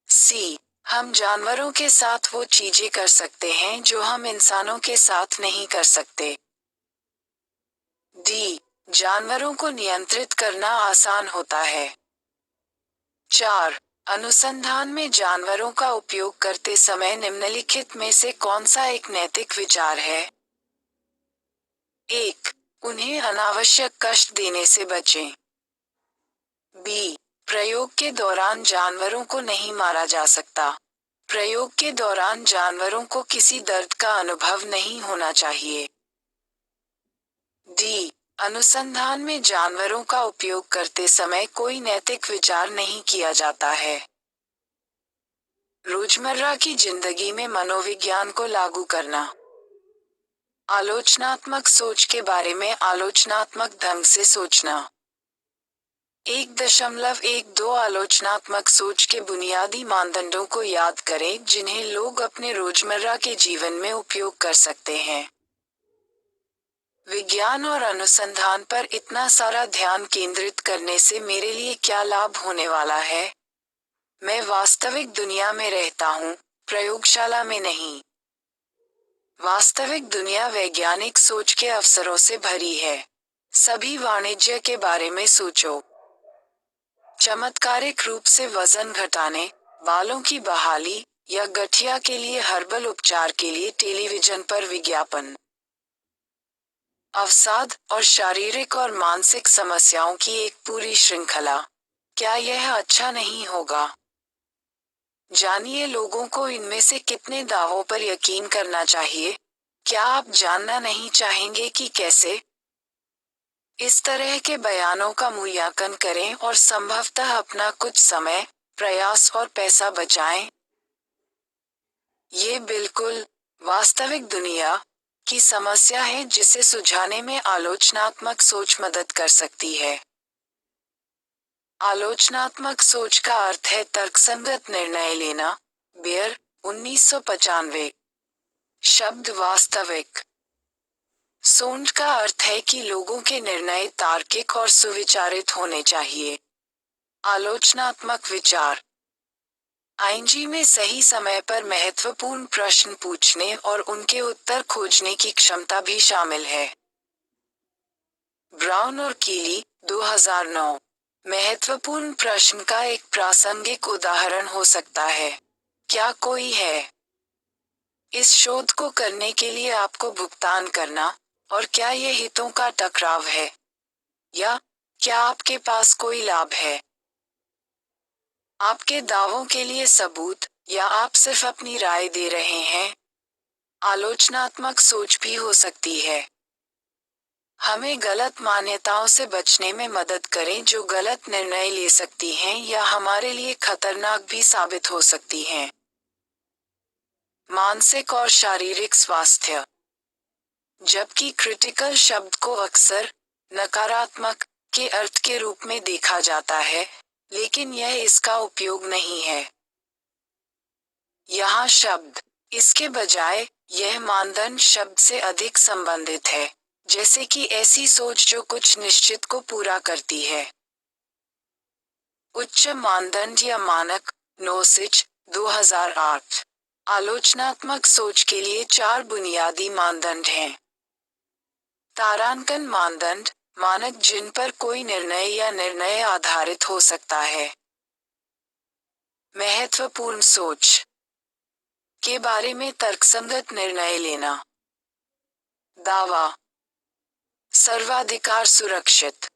Speaker 1: C. हम जानवरों के साथ वो चीजें कर सकते हैं जो हम इंसानों के साथ नहीं कर सकते। D. जानवरों को नियंत्रित करना आसान होता है। 4. अनुसंधान में जानवरों का उपयोग करते समय निम्नलिखित में से कौन सा एक नैतिक विचार है? 1. उन्हें अनावश्यक कष्ट देने से बचें। B. प्रयोग के दौरान जानवरों को नहीं मारा जा सकता। प्रयोग के दौरान जानवरों को किसी दर्द का अनुभव नहीं होना चाहिए। D. अनुसंधान में जानवरों का उपयोग करते समय कोई नैतिक विचार नहीं किया जाता है। रोजमर्रा की जिंदगी में मनोविज्ञान को लागू करना। आलोचनात्मक सोच के बारे में आलोचनात्मक ढंग से सोचना। 1.12 आलोचनात्मक सोच के बुनियादी मानदंडों को याद करें जिन्हें लोग अपने रोजमर्रा के जीवन में उपयोग कर सकते हैं। विज्ञान और अनुसंधान पर इतना सारा ध्यान केंद्रित करने से मेरे लिए क्या लाभ होने वाला है? मैं वास्तविक दुनिया में रहता हूँ, प्रयोगशाला में नहीं। वास्तविक दुनिया वैज्ञानिक सोच के अवसरों से भरी है। सभी वाणिज्य के बारे में सोचो। चमत्कारिक रूप से वजन घटाने, बालों की बहाली, या गठिया के लिए हर्बल उपचार के लिए टेलीविजन पर विज्ञापन। अवसाद और शारीरिक और मानसिक समस्याओं की एक पूरी श्रृंखला। क्या यह अच्छा नहीं होगा? जानिए लोगों को इनमें से कितने दावों पर यकीन करना चाहिए। क्या आप जानना नहीं चाहेंगे कि कैसे? इस तरह के बयानों का मूल्यांकन करें और संभवतः अपना कुछ समय, प्रयास और पैसा बचाएं। ये बिल्कुल वास्तविक दुनिया की समस्या है जिसे सुलझाने में आलोचनात्मक सोच मदद कर सकती है। आलोचनात्मक सोच का अर्थ है तर्कसंगत निर्णय लेना। बेयर, 1995। शब्द वास्तविक। सोच का अर्थ है कि लोगों के निर्णय तार्किक और सुविचारित होने चाहिए। आलोचनात्मक विचार। आईएनजी में सही समय पर महत्वपूर्ण प्रश्न पूछने और उनके उत्तर खोजने की क्षमता भी शामिल है। ब्राउन और कीली, 2009। महत्वपूर्ण प्रश्न का एक प्रासंगिक उदाहरण हो सकता है। क्या कोई है? इस शोध को करने के लिए आपको भुगतान करना और क्या ये हितों का टकराव है, या क्या आपके पास कोई लाभ है? आपके दावों के लिए सबूत, या आप सिर्फ अपनी राय दे रहे हैं? आलोचनात्मक सोच भी हो सकती है। हमें गलत मान्यताओं से बचने में मदद करें जो गलत निर्णय ले सकती हैं या हमारे लिए खतरनाक भी साबित हो सकती हैं। मानसिक और शारीरिक स्वास्थ्य। जबकि क्रिटिकल शब्द को अक्सर नकारात्मक के अर्थ के रूप में देखा जाता है, लेकिन यह इसका उपयोग नहीं है। यहाँ शब्द, इसके बजाय, यह मानदंड शब्द से अधिक संबंधित है, जैसे कि ऐसी सोच जो कुछ निश्चित को पूरा करती है। उच्च मानदंड या मानक, नोसिच, 2008। आलोचनात्मक सोच के लिए 4 बुनियादी मानदंड हैं। तारांकन मानदंड, मानक जिन पर कोई निर्णय या निर्णय आधारित हो सकता है। महत्वपूर्ण सोच के बारे में तर्कसंगत निर्णय लेना। दावा, सर्वाधिकार सुरक्षित।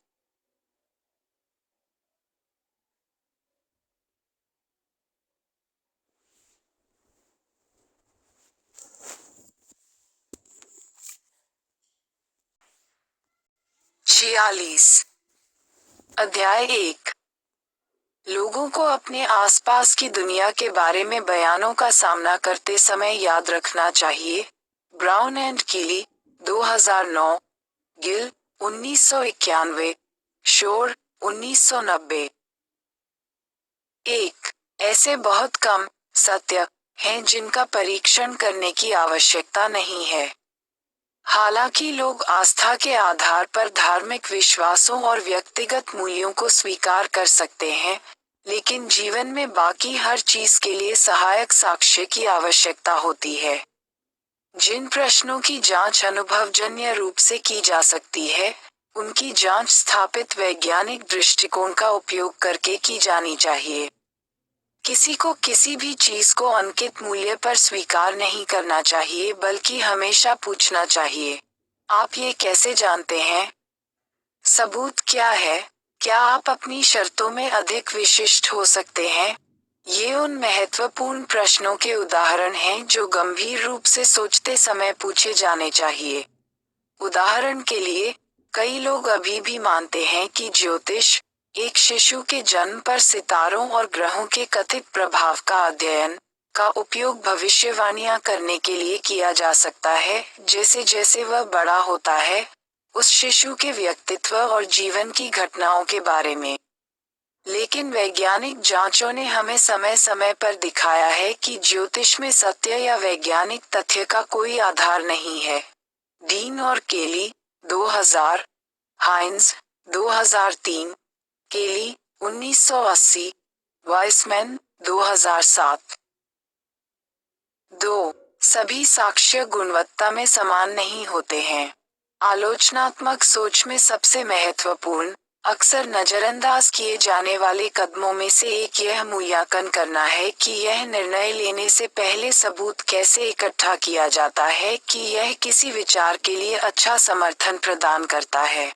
Speaker 1: छियालीस। अध्याय 1। लोगों को अपने आसपास की दुनिया के बारे में बयानों का सामना करते समय याद रखना चाहिए। ब्राउन एंड कीली, 2009, गिल, 1991, शोर, 1990। 1। ऐसे बहुत कम सत्य हैं जिनका परीक्षण करने की आवश्यकता नहीं है। हालांकि लोग आस्था के आधार पर धार्मिक विश्वासों और व्यक्तिगत मूल्यों को स्वीकार कर सकते हैं, लेकिन जीवन में बाकी हर चीज के लिए सहायक साक्ष्य की आवश्यकता होती है। जिन प्रश्नों की जांच अनुभवजन्य रूप से की जा सकती है, उनकी जांच स्थापित वैज्ञानिक दृष्टिकोण का उपयोग करके की जानी चाहिए। किसी को किसी भी चीज को अंकित मूल्य पर स्वीकार नहीं करना चाहिए, बल्कि हमेशा पूछना चाहिए, आप ये कैसे जानते हैं? सबूत क्या है? क्या आप अपनी शर्तों में अधिक विशिष्ट हो सकते हैं? ये उन महत्वपूर्ण प्रश्नों के उदाहरण हैं जो गंभीर रूप से सोचते समय पूछे जाने चाहिए। उदाहरण के लिए, कई लोग अभी भी मानते हैं कि ज्योतिष, एक शिशु के जन्म पर सितारों और ग्रहों के कथित प्रभाव का अध्ययन, का उपयोग भविष्यवाणियां करने के लिए किया जा सकता है। जैसे जैसे वह बड़ा होता है, उस शिशु के व्यक्तित्व और जीवन की घटनाओं के बारे में। लेकिन वैज्ञानिक जांचों ने हमें समय समय पर दिखाया है कि ज्योतिष में सत्य या वैज्ञानिक तथ्य का कोई आधार नहीं है। डीन और केली, 2000, हाइंस, 2003, केली, 1980, वाइसमैन, 2007। 2. सभी साक्ष्य गुणवत्ता में समान नहीं होते हैं। आलोचनात्मक सोच में सबसे महत्वपूर्ण, अक्सर नजरअंदाज किए जाने वाले कदमों में से एक यह मूल्यांकन करना है कि यह निर्णय लेने से पहले सबूत कैसे इकट्ठा किया जाता है कि यह किसी विचार के लिए अच्छा समर्थन प्रदान करता है।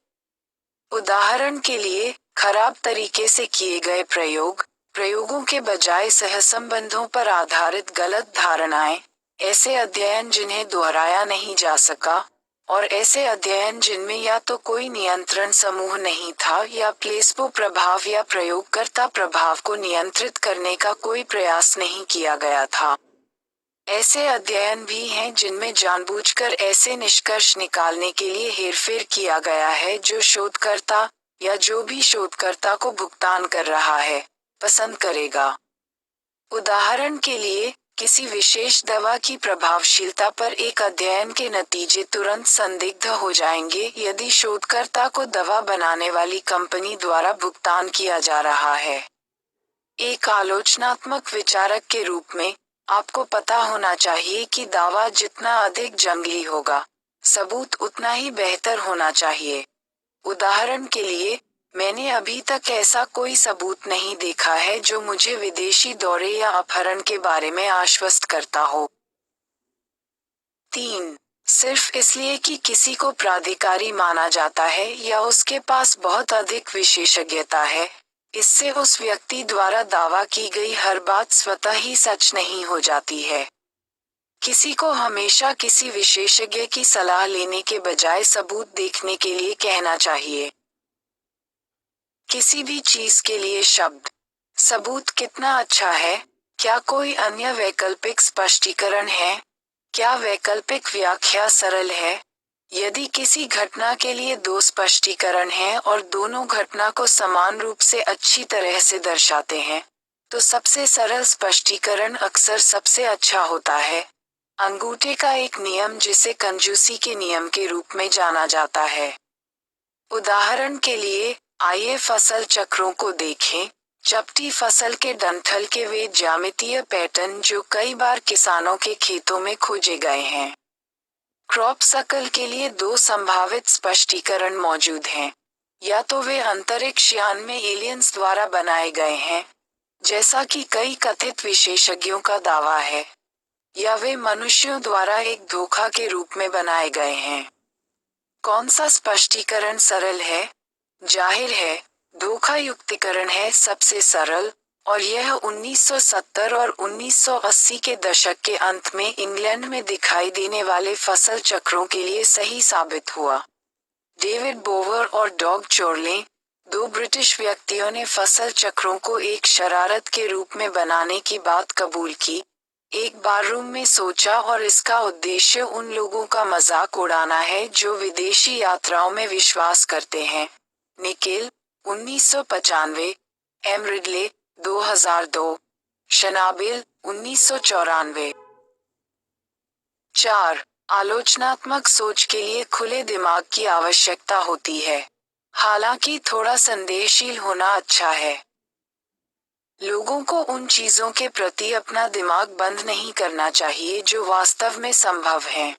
Speaker 1: उदाहरण के लिए, खराब तरीके से किए गए प्रयोगों के बजाय सहसंबंधों पर आधारित गलत धारणाएं, ऐसे अध्ययन जिन्हें दोहराया नहीं जा सका, और ऐसे अध्ययन जिनमें या तो कोई नियंत्रण समूह नहीं था या प्लेसबो प्रभाव या प्रयोगकर्ता प्रभाव को नियंत्रित करने का कोई प्रयास नहीं किया गया था। ऐसे अध्ययन भी हैं जिनमें जानबूझकर ऐसे निष्कर्ष निकालने के लिए हेरफेर किया गया है जो शोधकर्ता, या जो भी शोधकर्ता को भुगतान कर रहा है, पसंद करेगा। उदाहरण के लिए, किसी विशेष दवा की प्रभावशीलता पर एक अध्ययन के नतीजे तुरंत संदिग्ध हो जाएंगे यदि शोधकर्ता को दवा बनाने वाली कंपनी द्वारा भुगतान किया जा रहा है। एक आलोचनात्मक विचारक के रूप में, आपको पता होना चाहिए कि दावा जितना अधिक जंगली होगा, सबूत उतना ही बेहतर होना चाहिए। उदाहरण के लिए, मैंने अभी तक ऐसा कोई सबूत नहीं देखा है जो मुझे विदेशी दौरे या अपहरण के बारे में आश्वस्त करता हो। 3. सिर्फ इसलिए कि किसी को प्राधिकारी माना जाता है या उसके पास बहुत अधिक विशेषज्ञता है, इससे उस व्यक्ति द्वारा दावा की गई हर बात स्वतः ही सच नहीं हो जाती है। किसी को हमेशा किसी विशेषज्ञ की सलाह लेने के बजाय सबूत देखने के लिए कहना चाहिए। किसी भी चीज के लिए शब्द सबूत कितना अच्छा है? क्या कोई अन्य वैकल्पिक स्पष्टीकरण है? क्या वैकल्पिक व्याख्या सरल है? यदि किसी घटना के लिए दो स्पष्टीकरण हैं और दोनों घटना को समान रूप से अच्छी तरह से दर्शाते हैं, तो सबसे सरल स्पष्टीकरण अक्सर सबसे अच्छा होता है। अंगूठे का एक नियम जिसे कंजूसी के नियम के रूप में जाना जाता है। उदाहरण के लिए, आइए फसल चक्रों को देखें। चपटी फसल के डंठल के वे ज्यामितीय पैटर्न जो कई बार किसानों के खेतों में खोजे गए हैं। क्रॉप सर्कल के लिए दो संभावित स्पष्टीकरण मौजूद हैं। या तो वे अंतरिक्ष यान में एलियंस द्वारा बनाए गए हैं, जैसा कि कई कथित विशेषज्ञों का दावा है, या वे मनुष्यों द्वारा एक धोखा के रूप में बनाए गए हैं। कौन सा स्पष्टीकरण सरल है? जाहिर है, धोखा युक्तिकरण है सबसे सरल, और यह 1970 और 1980 के दशक के अंत में इंग्लैंड में दिखाई देने वाले फसल चक्रों के लिए सही साबित हुआ। डेविड बोवर और डॉग चोरले, दो ब्रिटिश व्यक्तियों ने फसल चक्रों को एक शरारत के रूप में बनाने की बात कबूल की, एक बाररूम में सोचा, और इसका उद्देश्य उन लोगों का मजाक उड़ाना है जो विदेशी यात्राओं में विश्वास करते हैं। निकेल, 1995, एम रिडले, 2002, शनाबिल, 1994। 4. आलोचनात्मक सोच के लिए खुले दिमाग की आवश्यकता होती है। हालांकि थोड़ा संदेहशील होना अच्छा है। लोगों को उन चीजों के प्रति अपना दिमाग बंद नहीं करना चाहिए जो वास्तव में संभव हैं।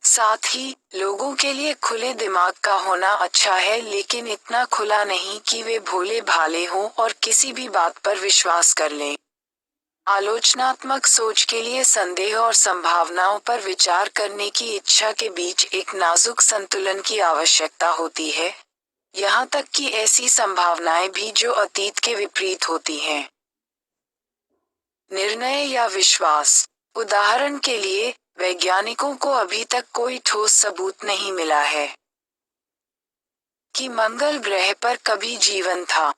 Speaker 1: साथ ही, लोगों के लिए खुले दिमाग का होना अच्छा है, लेकिन इतना खुला नहीं कि वे भोले भाले हों और किसी भी बात पर विश्वास कर लें। आलोचनात्मक सोच के लिए संदेह और संभावनाओं पर विचार करने की इच्छा के बीच एक नाजुक संतुलन की आवश्यकता होती है, यहाँ तक कि ऐसी संभावनाएं भी जो अतीत के विपरीत होती हैं। निर्णय या विश्वास। उदाहरण के लिए, वैज्ञानिकों को अभी तक कोई ठोस सबूत नहीं मिला है कि मंगल ग्रह पर कभी जीवन था।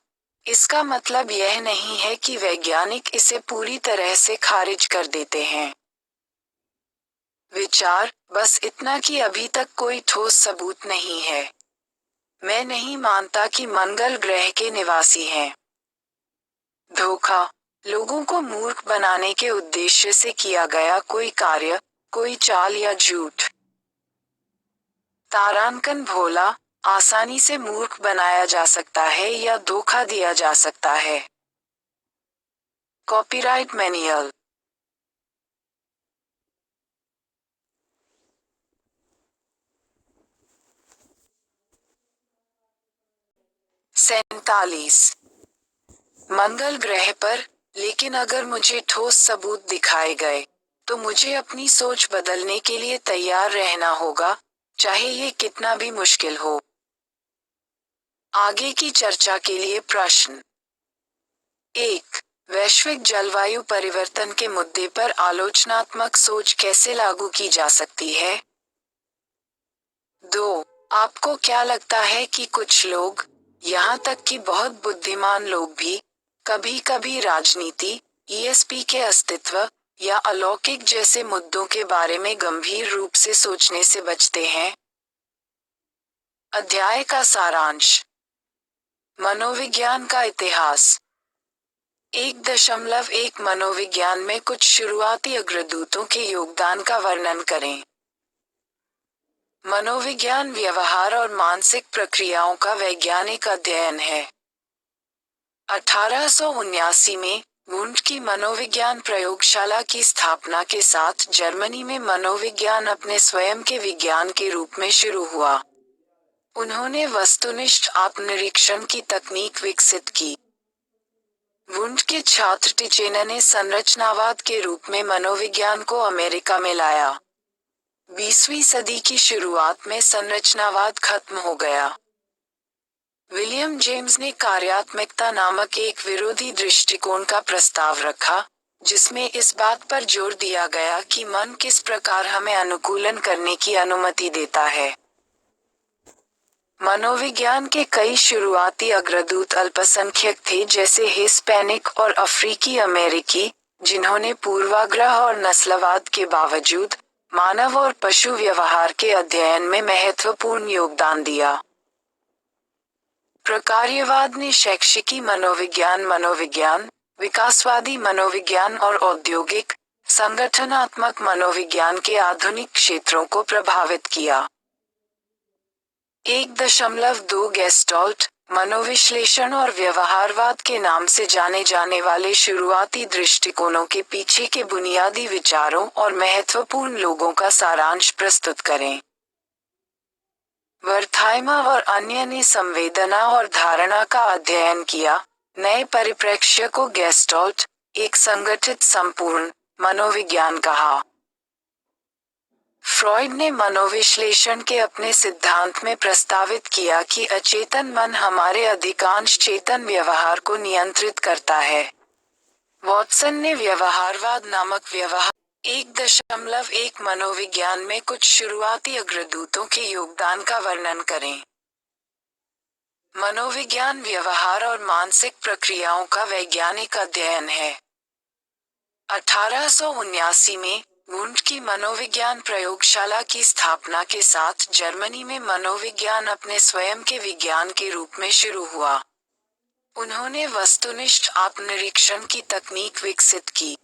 Speaker 1: इसका मतलब यह नहीं है कि वैज्ञानिक इसे पूरी तरह से खारिज कर देते हैं। विचार, बस इतना कि अभी तक कोई ठोस सबूत नहीं है। मैं नहीं मानता कि मंगल ग्रह के निवासी हैं। धोखा, लोगों को मूर्ख बनाने के उद्देश्य से किया गया कोई कार्य, कोई चाल या झूठ। तारांकन भोला, आसानी से मूर्ख बनाया जा सकता है या धोखा दिया जा सकता है। Copyright manual. सैंतालीस। मंगल ग्रह पर, लेकिन अगर मुझे ठोस सबूत दिखाए गए, तो मुझे अपनी सोच बदलने के लिए तैयार रहना होगा, चाहे ये कितना भी मुश्किल हो। आगे की चर्चा के लिए प्रश्न। 1. वैश्विक जलवायु परिवर्तन के मुद्दे पर आलोचनात्मक सोच कैसे लागू की जा सकती है? 2. आपको क्या लगता है कि कुछ लोग, यहाँ तक कि बहुत बुद्धिमान लोग भी, कभी-कभी राजनीति, ईएसपी के अस्तित्व, या अलौकिक जैसे मुद्दों के बारे में गंभीर रूप से सोचने से बचते हैं? अध्याय का सारांश। मनोविज्ञान का इतिहास। 1.1 मनोविज्ञान में कुछ शुरुआती अग्रदूतों के योगदान का वर्णन करें। मनोविज्ञान व्यवहार और मानसिक प्रक्रियाओं का वैज्ञानिक अध्ययन है। 1879 में, वुंड की मनोविज्ञान प्रयोगशाला की स्थापना के साथ जर्मनी में मनोविज्ञान अपने स्वयं के विज्ञान के रूप में शुरू हुआ। उन्होंने वस्तुनिष्ठ आत्मनिरीक्षण की तकनीक विकसित की। वुंड के छात्र टिचेनर ने संरचनावाद के रूप में मनोविज्ञान को अमेरिका में लाया। 20वीं सदी की शुरुआत में संरचनावाद खत्म हो गया। विलियम जेम्स ने कार्यात्मकता नामक एक विरोधी दृष्टिकोण का प्रस्ताव रखा, जिसमें इस बात पर जोर दिया गया कि मन किस प्रकार हमें अनुकूलन करने की अनुमति देता है। मनोविज्ञान के कई शुरुआती अग्रदूत अल्पसंख्यक थे, जैसे हिस्पैनिक और अफ्रीकी अमेरिकी, जिन्होंने पूर्वाग्रह और नस्लवाद के बावजूद मानव और पशु व्यवहार के अध्ययन में महत्वपूर्ण योगदान दिया। प्रकार्यवाद ने शैक्षिकी मनोविज्ञान, मनोविज्ञान, विकासवादी मनोविज्ञान और औद्योगिक संगठनात्मक मनोविज्ञान के आधुनिक क्षेत्रों को प्रभावित किया। 1.2 गेस्टाल्ट, मनोविश्लेषण और व्यवहारवाद के नाम से जाने जाने वाले शुरुआती दृष्टिकोणों के पीछे के बुनियादी विचारों और महत्वपूर्ण लोगों का सारांश प्रस्तुत करें। वर्थाइमा और अन्य ने संवेदना और धारणा का अध्ययन किया। नए परिप्रेक्ष्य को गेस्टाल्ट, एक संगठित संपूर्ण मनोविज्ञान कहा। फ्रॉइड ने मनोविश्लेषण के अपने सिद्धांत में प्रस्तावित किया कि अचेतन मन हमारे अधिकांश चेतन व्यवहार को नियंत्रित करता है। वॉटसन ने व्यवहारवाद नामक व्यवहार 1.1 मनोविज्ञान में कुछ शुरुआती अग्रदूतों के योगदान का वर्णन करें। मनोविज्ञान व्यवहार और मानसिक प्रक्रियाओं का वैज्ञानिक अध्ययन है। 1879 में वुंड की मनोविज्ञान प्रयोगशाला की स्थापना के साथ जर्मनी में मनोविज्ञान अपने स्वयं के विज्ञान के रूप में शुरू हुआ। उन्होंने वस्तुनिष्ठ आत्मनिरीक्षण की तकनीक विकसित की।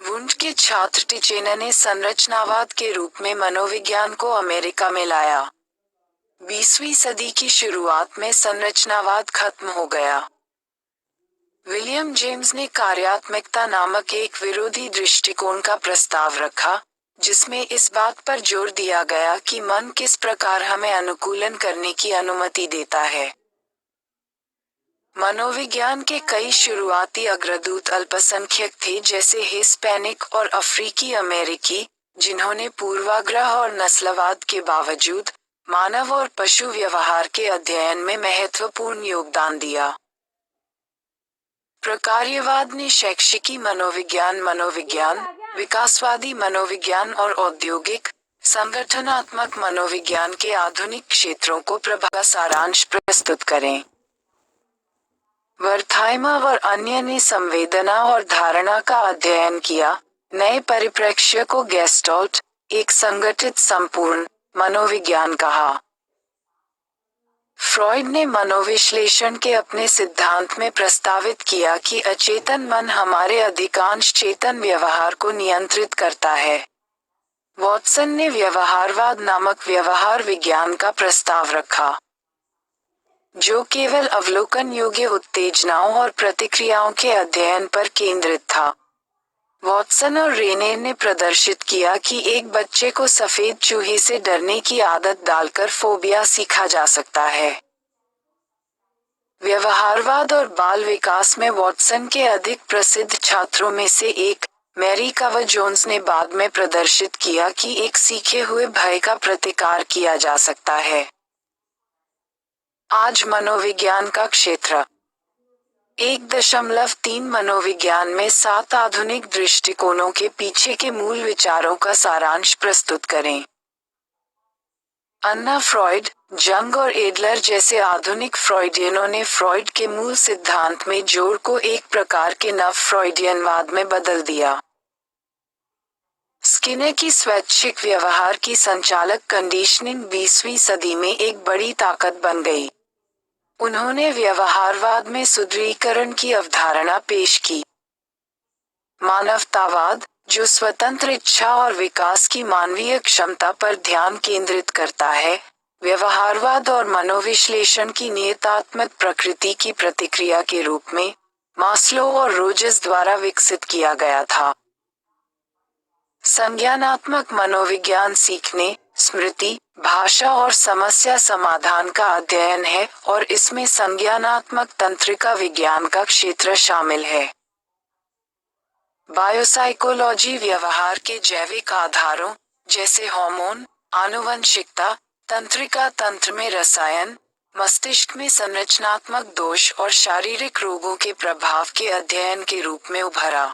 Speaker 1: वुंड के छात्र टिचेनर ने संरचनावाद के रूप में मनोविज्ञान को अमेरिका में लाया। 20वीं सदी की शुरुआत में संरचनावाद खत्म हो गया। विलियम जेम्स ने कार्यात्मकता नामक एक विरोधी दृष्टिकोण का प्रस्ताव रखा, जिसमें इस बात पर जोर दिया गया कि मन किस प्रकार हमें अनुकूलन करने की अनुमति देता है। मनोविज्ञान के कई शुरुआती अग्रदूत अल्पसंख्यक थे, जैसे हिस्पैनिक और अफ्रीकी अमेरिकी, जिन्होंने पूर्वाग्रह और नस्लवाद के बावजूद मानव और पशु व्यवहार के अध्ययन में महत्वपूर्ण योगदान दिया। प्रकार्यवाद ने शैक्षिकी मनोविज्ञान, मनोविज्ञान, विकासवादी मनोविज्ञान और औद्योगिक संगठनात्मक मनोविज्ञान के आधुनिक क्षेत्रों को प्रभाव सारांश प्रस्तुत करें। वर्थाइमा और अन्य ने संवेदना और धारणा का अध्ययन किया। नए परिप्रेक्ष्य को गेस्टाल्ट, एक संगठित संपूर्ण मनोविज्ञान कहा। फ्रॉइड ने मनोविश्लेषण के अपने सिद्धांत में प्रस्तावित किया कि अचेतन मन हमारे अधिकांश चेतन व्यवहार को नियंत्रित करता है। वॉटसन ने व्यवहारवाद नामक व्यवहार विज्ञान का प्रस्ताव रखा, जो केवल अवलोकन योग्य उत्तेजनाओं और प्रतिक्रियाओं के अध्ययन पर केंद्रित था। वॉटसन और रेने ने प्रदर्शित किया कि एक बच्चे को सफेद चूहे से डरने की आदत डालकर फोबिया सीखा जा सकता है। व्यवहारवाद और बाल विकास में वॉटसन के अधिक प्रसिद्ध छात्रों में से एक, मैरी कवर जोन्स ने बाद में प्रदर्शित किया कि एक सीखे हुए भय का प्रतिकार किया जा सकता है। आज मनोविज्ञान का क्षेत्र 1.3 मनोविज्ञान में 7 आधुनिक दृष्टिकोणों के पीछे के मूल विचारों का सारांश प्रस्तुत करें। अन्ना फ्रॉइड, जंग और एडलर जैसे आधुनिक फ्रॉइडियनों ने फ्रॉइड के मूल सिद्धांत में जोर को एक प्रकार के नव फ्रॉइडियनवाद में बदल दिया। स्किनर की स्वैच्छिक व्यवहार की संचालक कंडीशनिंग 20वीं सदी में एक बड़ी ताकत बन गई। उन्होंने व्यवहारवाद में सुदृढ़ीकरण की अवधारणा पेश की। मानवतावाद, जो स्वतंत्र इच्छा और विकास की मानवीय क्षमता पर ध्यान केंद्रित करता है, व्यवहारवाद और मनोविश्लेषण की नियतात्मक प्रकृति की प्रतिक्रिया के रूप में मास्लो और रोजर्स द्वारा विकसित किया गया था। संज्ञानात्मक मनोविज्ञान सीखने, स्मृति, भाषा और समस्या समाधान का अध्ययन है और इसमें संज्ञानात्मक तंत्रिका विज्ञान का क्षेत्र शामिल है। बायोसाइकोलॉजी व्यवहार के जैविक आधारों, जैसे हार्मोन, आनुवंशिकता, तंत्रिका तंत्र में रसायन, मस्तिष्क में संरचनात्मक दोष और शारीरिक रोगों के प्रभाव के अध्ययन के रूप में उभरा।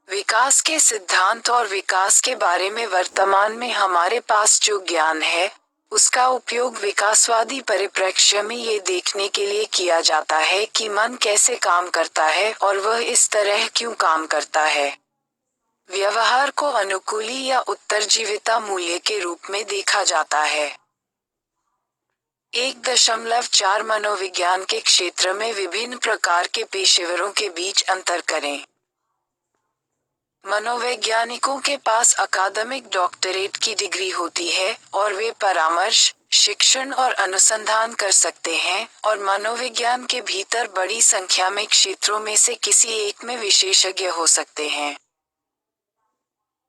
Speaker 1: विकास के सिद्धांत और विकास के बारे में वर्तमान में हमारे पास जो ज्ञान है, उसका उपयोग विकासवादी परिप्रेक्ष्य में ये देखने के लिए किया जाता है कि मन कैसे काम करता है और वह इस तरह क्यों काम करता है। व्यवहार को अनुकूली या उत्तरजीविता मूल्य के रूप में देखा जाता है। 1.4 मनोविज्ञान के क्षेत्र में विभिन्न प्रकार के पेशेवरों के बीच अंतर करें। मनोवैज्ञानिकों के अकादमिक अकादमिक डॉक्टरेट की डिग्री होती है और वे परामर्श, शिक्षण और अनुसंधान कर सकते हैं और मनोविज्ञान के भीतर बड़ी संख्या में क्षेत्रों में से किसी एक में विशेषज्ञ हो सकते हैं।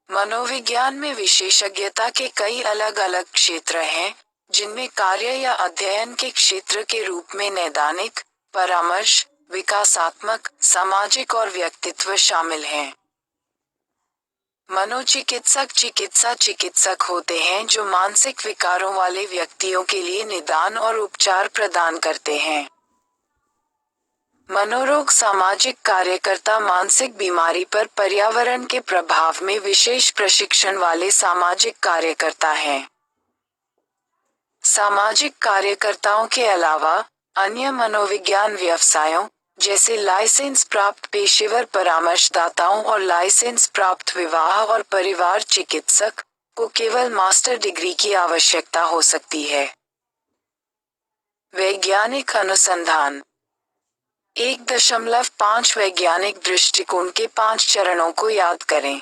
Speaker 1: मनोविज्ञान में विशेषज्ञता के कई अलग अलग क्षेत्र हैं, जिनमें कार्य या अध्ययन के क्षेत्र के रूप में नैदानिक, परामर्श, विकासात्मक, सामाजिक और व्यक्तित्व शामिल हैं। मनोचिकित्सक चिकित्सा चिकित्सक होते हैं जो मानसिक विकारों वाले व्यक्तियों के लिए निदान और उपचार प्रदान करते हैं। मनोरोग सामाजिक कार्यकर्ता मानसिक बीमारी पर पर्यावरण के प्रभाव में विशेष प्रशिक्षण वाले सामाजिक कार्यकर्ता हैं। सामाजिक कार्यकर्ताओं के अलावा अन्य मनोविज्ञान व्यवसायों, जैसे लाइसेंस प्राप्त पेशेवर परामर्शदाताओं और लाइसेंस प्राप्त विवाह और परिवार चिकित्सक, को केवल मास्टर डिग्री की आवश्यकता हो सकती है। वैज्ञानिक अनुसंधान 1.5 वैज्ञानिक दृष्टिकोण के 5 चरणों को याद करें।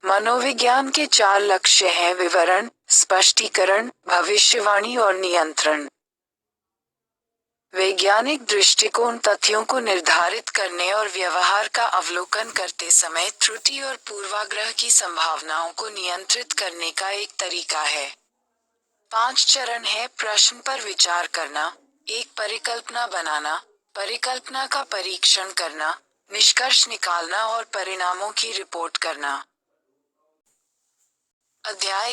Speaker 1: मनोविज्ञान के 4 लक्ष्य हैं: विवरण, स्पष्टीकरण, भविष्यवाणी और नियंत्रण। वैज्ञानिक दृष्टिकोण तथ्यों को निर्धारित करने और व्यवहार का अवलोकन करते समय त्रुटि और पूर्वाग्रह की संभावनाओं को नियंत्रित करने का एक तरीका है। 5 चरण है: प्रश्न पर विचार करना, एक परिकल्पना बनाना, परिकल्पना का परीक्षण करना, निष्कर्ष निकालना और परिणामों की रिपोर्ट करना। अध्याय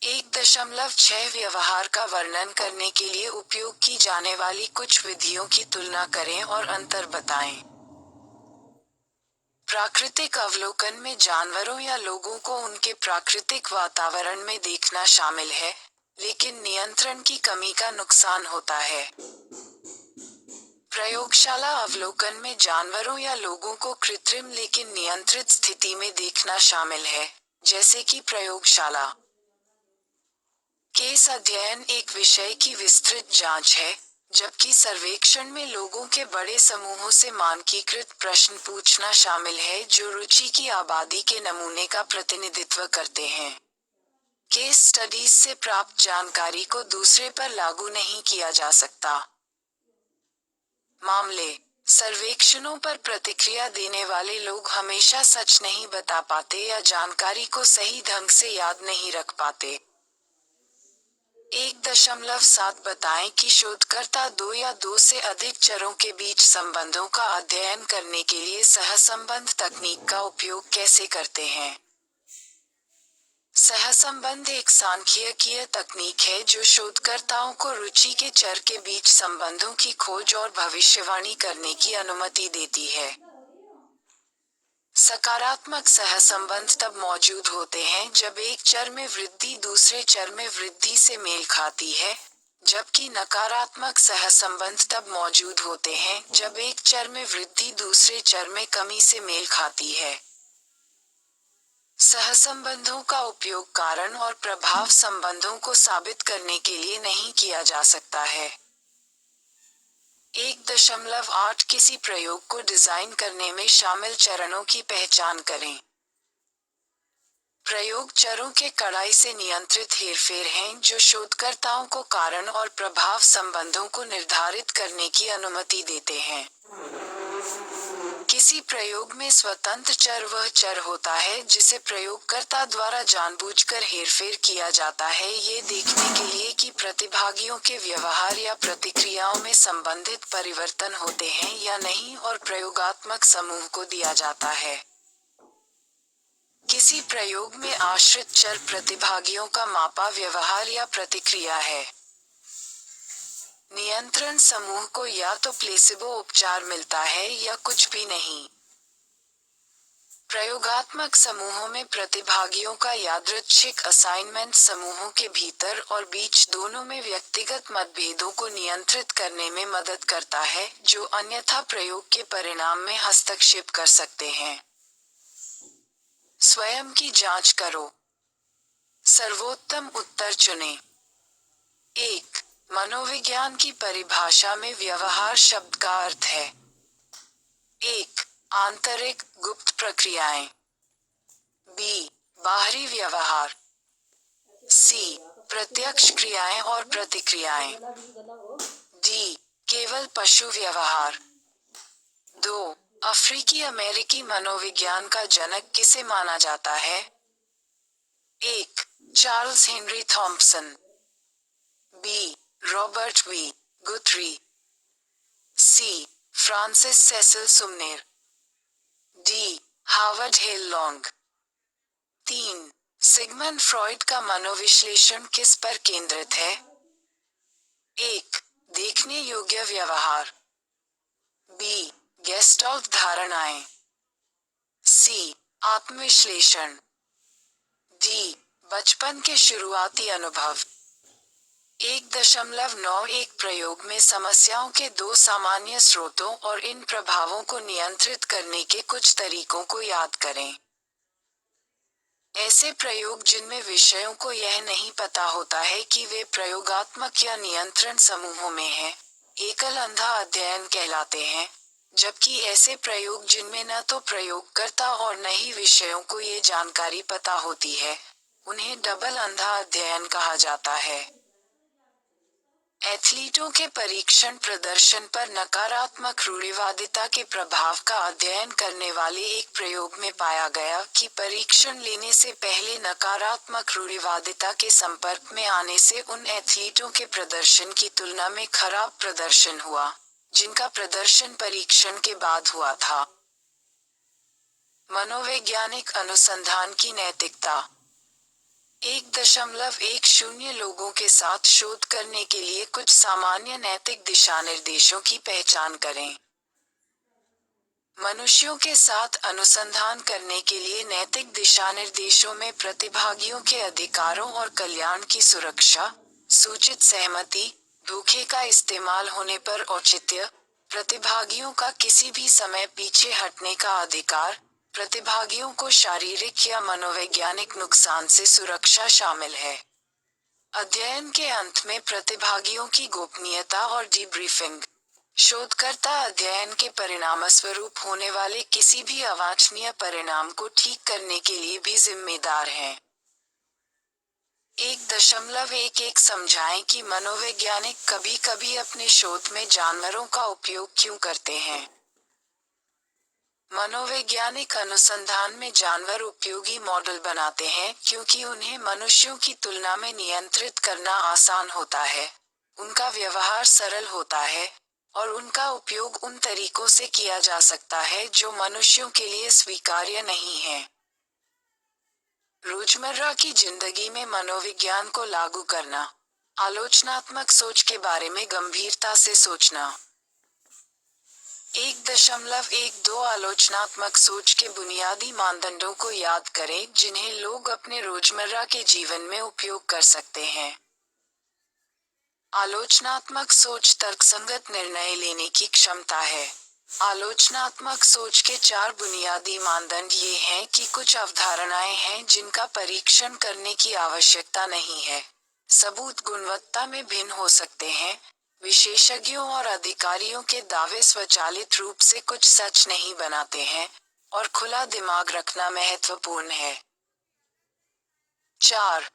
Speaker 1: 1.6 व्यवहार का वर्णन करने के लिए उपयोग की जाने वाली कुछ विधियों की तुलना करें और अंतर बताएं। प्राकृतिक अवलोकन में जानवरों या लोगों को उनके प्राकृतिक वातावरण में देखना शामिल है, लेकिन नियंत्रण की कमी का नुकसान होता है। प्रयोगशाला अवलोकन में जानवरों या लोगों को कृत्रिम लेकिन नियंत्रित स्थिति में देखना शामिल है, जैसे कि प्रयोगशाला। केस अध्ययन एक विषय की विस्तृत जांच है, जबकि सर्वेक्षण में लोगों के बड़े समूहों से मानकीकृत प्रश्न पूछना शामिल है जो रुचि की आबादी के नमूने का प्रतिनिधित्व करते हैं। केस स्टडीज से प्राप्त जानकारी को दूसरे पर लागू नहीं किया जा सकता। मामले: सर्वेक्षणों पर प्रतिक्रिया देने वाले लोग हमेशा सच नहीं बता पाते या जानकारी को सही ढंग से याद नहीं रख पाते। 1.7 बताएं कि शोधकर्ता 2 या 2 से अधिक चरों के बीच संबंधों का अध्ययन करने के लिए सहसंबंध तकनीक का उपयोग कैसे करते हैं। सहसंबंध एक सांख्यिकीय तकनीक है जो शोधकर्ताओं को रुचि के चर के बीच संबंधों की खोज और भविष्यवाणी करने की अनुमति देती है। सकारात्मक सहसंबंध तब मौजूद होते हैं जब एक चर में वृद्धि दूसरे चर में वृद्धि से मेल खाती है, जबकि नकारात्मक सहसंबंध तब मौजूद होते हैं जब एक चर में वृद्धि दूसरे चर में कमी से मेल खाती है। सहसंबंधों का उपयोग कारण और प्रभाव संबंधों को साबित करने के लिए नहीं किया जा सकता है। 1.8 किसी प्रयोग को डिजाइन करने में शामिल चरणों की पहचान करें। प्रयोग चरों के कड़ाई से नियंत्रित हेरफेर हैं जो शोधकर्ताओं को कारण और प्रभाव संबंधों को निर्धारित करने की अनुमति देते हैं। किसी प्रयोग में स्वतंत्र चर वह चर होता है जिसे प्रयोगकर्ता द्वारा जानबूझकर हेरफेर किया जाता है ये देखने के लिए कि प्रतिभागियों के व्यवहार या प्रतिक्रियाओं में संबंधित परिवर्तन होते हैं या नहीं और प्रयोगात्मक समूह को दिया जाता है। किसी प्रयोग में आश्रित चर प्रतिभागियों का मापा व्यवहार या प्रतिक्रिया है। नियंत्रण समूह को या तो प्लेसिबो उपचार मिलता है या कुछ भी नहीं। प्रयोगात्मक समूहों में प्रतिभागियों का यादृच्छिक असाइनमेंट समूहों के भीतर और बीच दोनों में व्यक्तिगत मतभेदों को नियंत्रित करने में मदद करता है, जो अन्यथा प्रयोग के परिणाम में हस्तक्षेप कर सकते हैं। स्वयं की जांच करो। सर्वोत्तम उत्तर चुनें। 1. मनोविज्ञान की परिभाषा में व्यवहार शब्द का अर्थ है। 1. आंतरिक, गुप्त प्रक्रियाएं। B. बाहरी व्यवहार। C. प्रत्यक्ष क्रियाएं और प्रतिक्रियाएं। D. केवल पशु व्यवहार। 2. अफ्रीकी अमेरिकी मनोविज्ञान का जनक किसे माना जाता है? 1. Charles Henry Thompson. B. Robert V. Guthrie. C. Francis Cecil Sumner. D. Harvard Hale Long. 3. Sigmund Freud का मनोविश्लेषण किस पर केंद्रित है? 1. देखने योग्य व्यवहार। B. गेस्टाल्ट धारणाएं। C. आत्मविश्लेषण। D. बचपन के शुरुआती अनुभव। 1.91 प्रयोग में समस्याओं के 2 सामान्य स्रोतों और इन प्रभावों को नियंत्रित करने के कुछ तरीकों को याद करें। ऐसे प्रयोग जिनमें विषयों को यह नहीं पता होता है कि वे प्रयोगात्मक या नियंत्रण समूहों में हैं, एकल अंधा अध्ययन कहलाते हैं, जबकि ऐसे प्रयोग जिनमें न तो प्रयोगकर्ता और न ही विषयों को ये जानकारी पता होती है, उन्हें डबल अंधा अध्ययन कहा जाता है। एथलीटों के परीक्षण प्रदर्शन पर नकारात्मक रूढ़िवादिता के प्रभाव का अध्ययन करने वाले एक प्रयोग में पाया गया कि परीक्षण लेने से पहले नकारात्मक रूढ़िवादिता के संपर्क में आने से उन एथलीटों के प्रदर्शन की तुलना में खराब प्रदर्शन हुआ, जिनका प्रदर्शन परीक्षण के बाद हुआ था। मनोवैज्ञानिक अनुसंधान की नैतिकता। 1.10 लोगों के साथ शोध करने के लिए कुछ सामान्य नैतिक दिशानिर्देशों की पहचान करें। मनुष्यों के साथ अनुसंधान करने के लिए नैतिक दिशानिर्देशों में प्रतिभागियों के अधिकारों और कल्याण की सुरक्षा, सूचित सहमति, धोखे का इस्तेमाल होने पर औचित्य, प्रतिभागियों का किसी भी समय पीछे हटने का अधिकार, प्रतिभागियों को शारीरिक या मनोवैज्ञानिक नुकसान से सुरक्षा शामिल है। अध्ययन के अंत में प्रतिभागियों की गोपनीयता और डीब्रीफिंग। शोधकर्ता अध्ययन के परिणामस्वरूप होने वाले किसी भी अवांछनीय परिणाम को ठीक करने के लिए भी जिम्मेदार हैं। 1.11 समझाएं कि मनोवैज्ञानिक कभी-कभी अपने शोध में जानवरों का उपयोग क्यों करते हैं। मनोवैज्ञानिक अनुसंधान में जानवर उपयोगी मॉडल बनाते हैं क्योंकि उन्हें मनुष्यों की तुलना में नियंत्रित करना आसान होता है, उनका व्यवहार सरल होता है, और उनका उपयोग उन तरीकों से किया जा सकता है जो मनुष्यों के लिए स्वीकार्य नहीं है। रोजमर्रा की जिंदगी में मनोविज्ञान को लागू करना। आलोचनात्मक सोच के बारे में गंभीरता से सोचना। 1.12 आलोचनात्मक सोच के बुनियादी मानदंडों को याद करें जिन्हें लोग अपने रोजमर्रा के जीवन में उपयोग कर सकते हैं। आलोचनात्मक सोच तर्कसंगत निर्णय लेने की क्षमता है। आलोचनात्मक सोच के 4 बुनियादी मानदंड ये हैं कि कुछ अवधारणाएं हैं जिनका परीक्षण करने की आवश्यकता नहीं है, सबूत गुणवत्ता में भिन्न हो सकते हैं, विशेषज्ञों और अधिकारियों के दावे स्वचालित रूप से कुछ सच नहीं बनाते हैं, और खुला दिमाग रखना महत्वपूर्ण है। 4.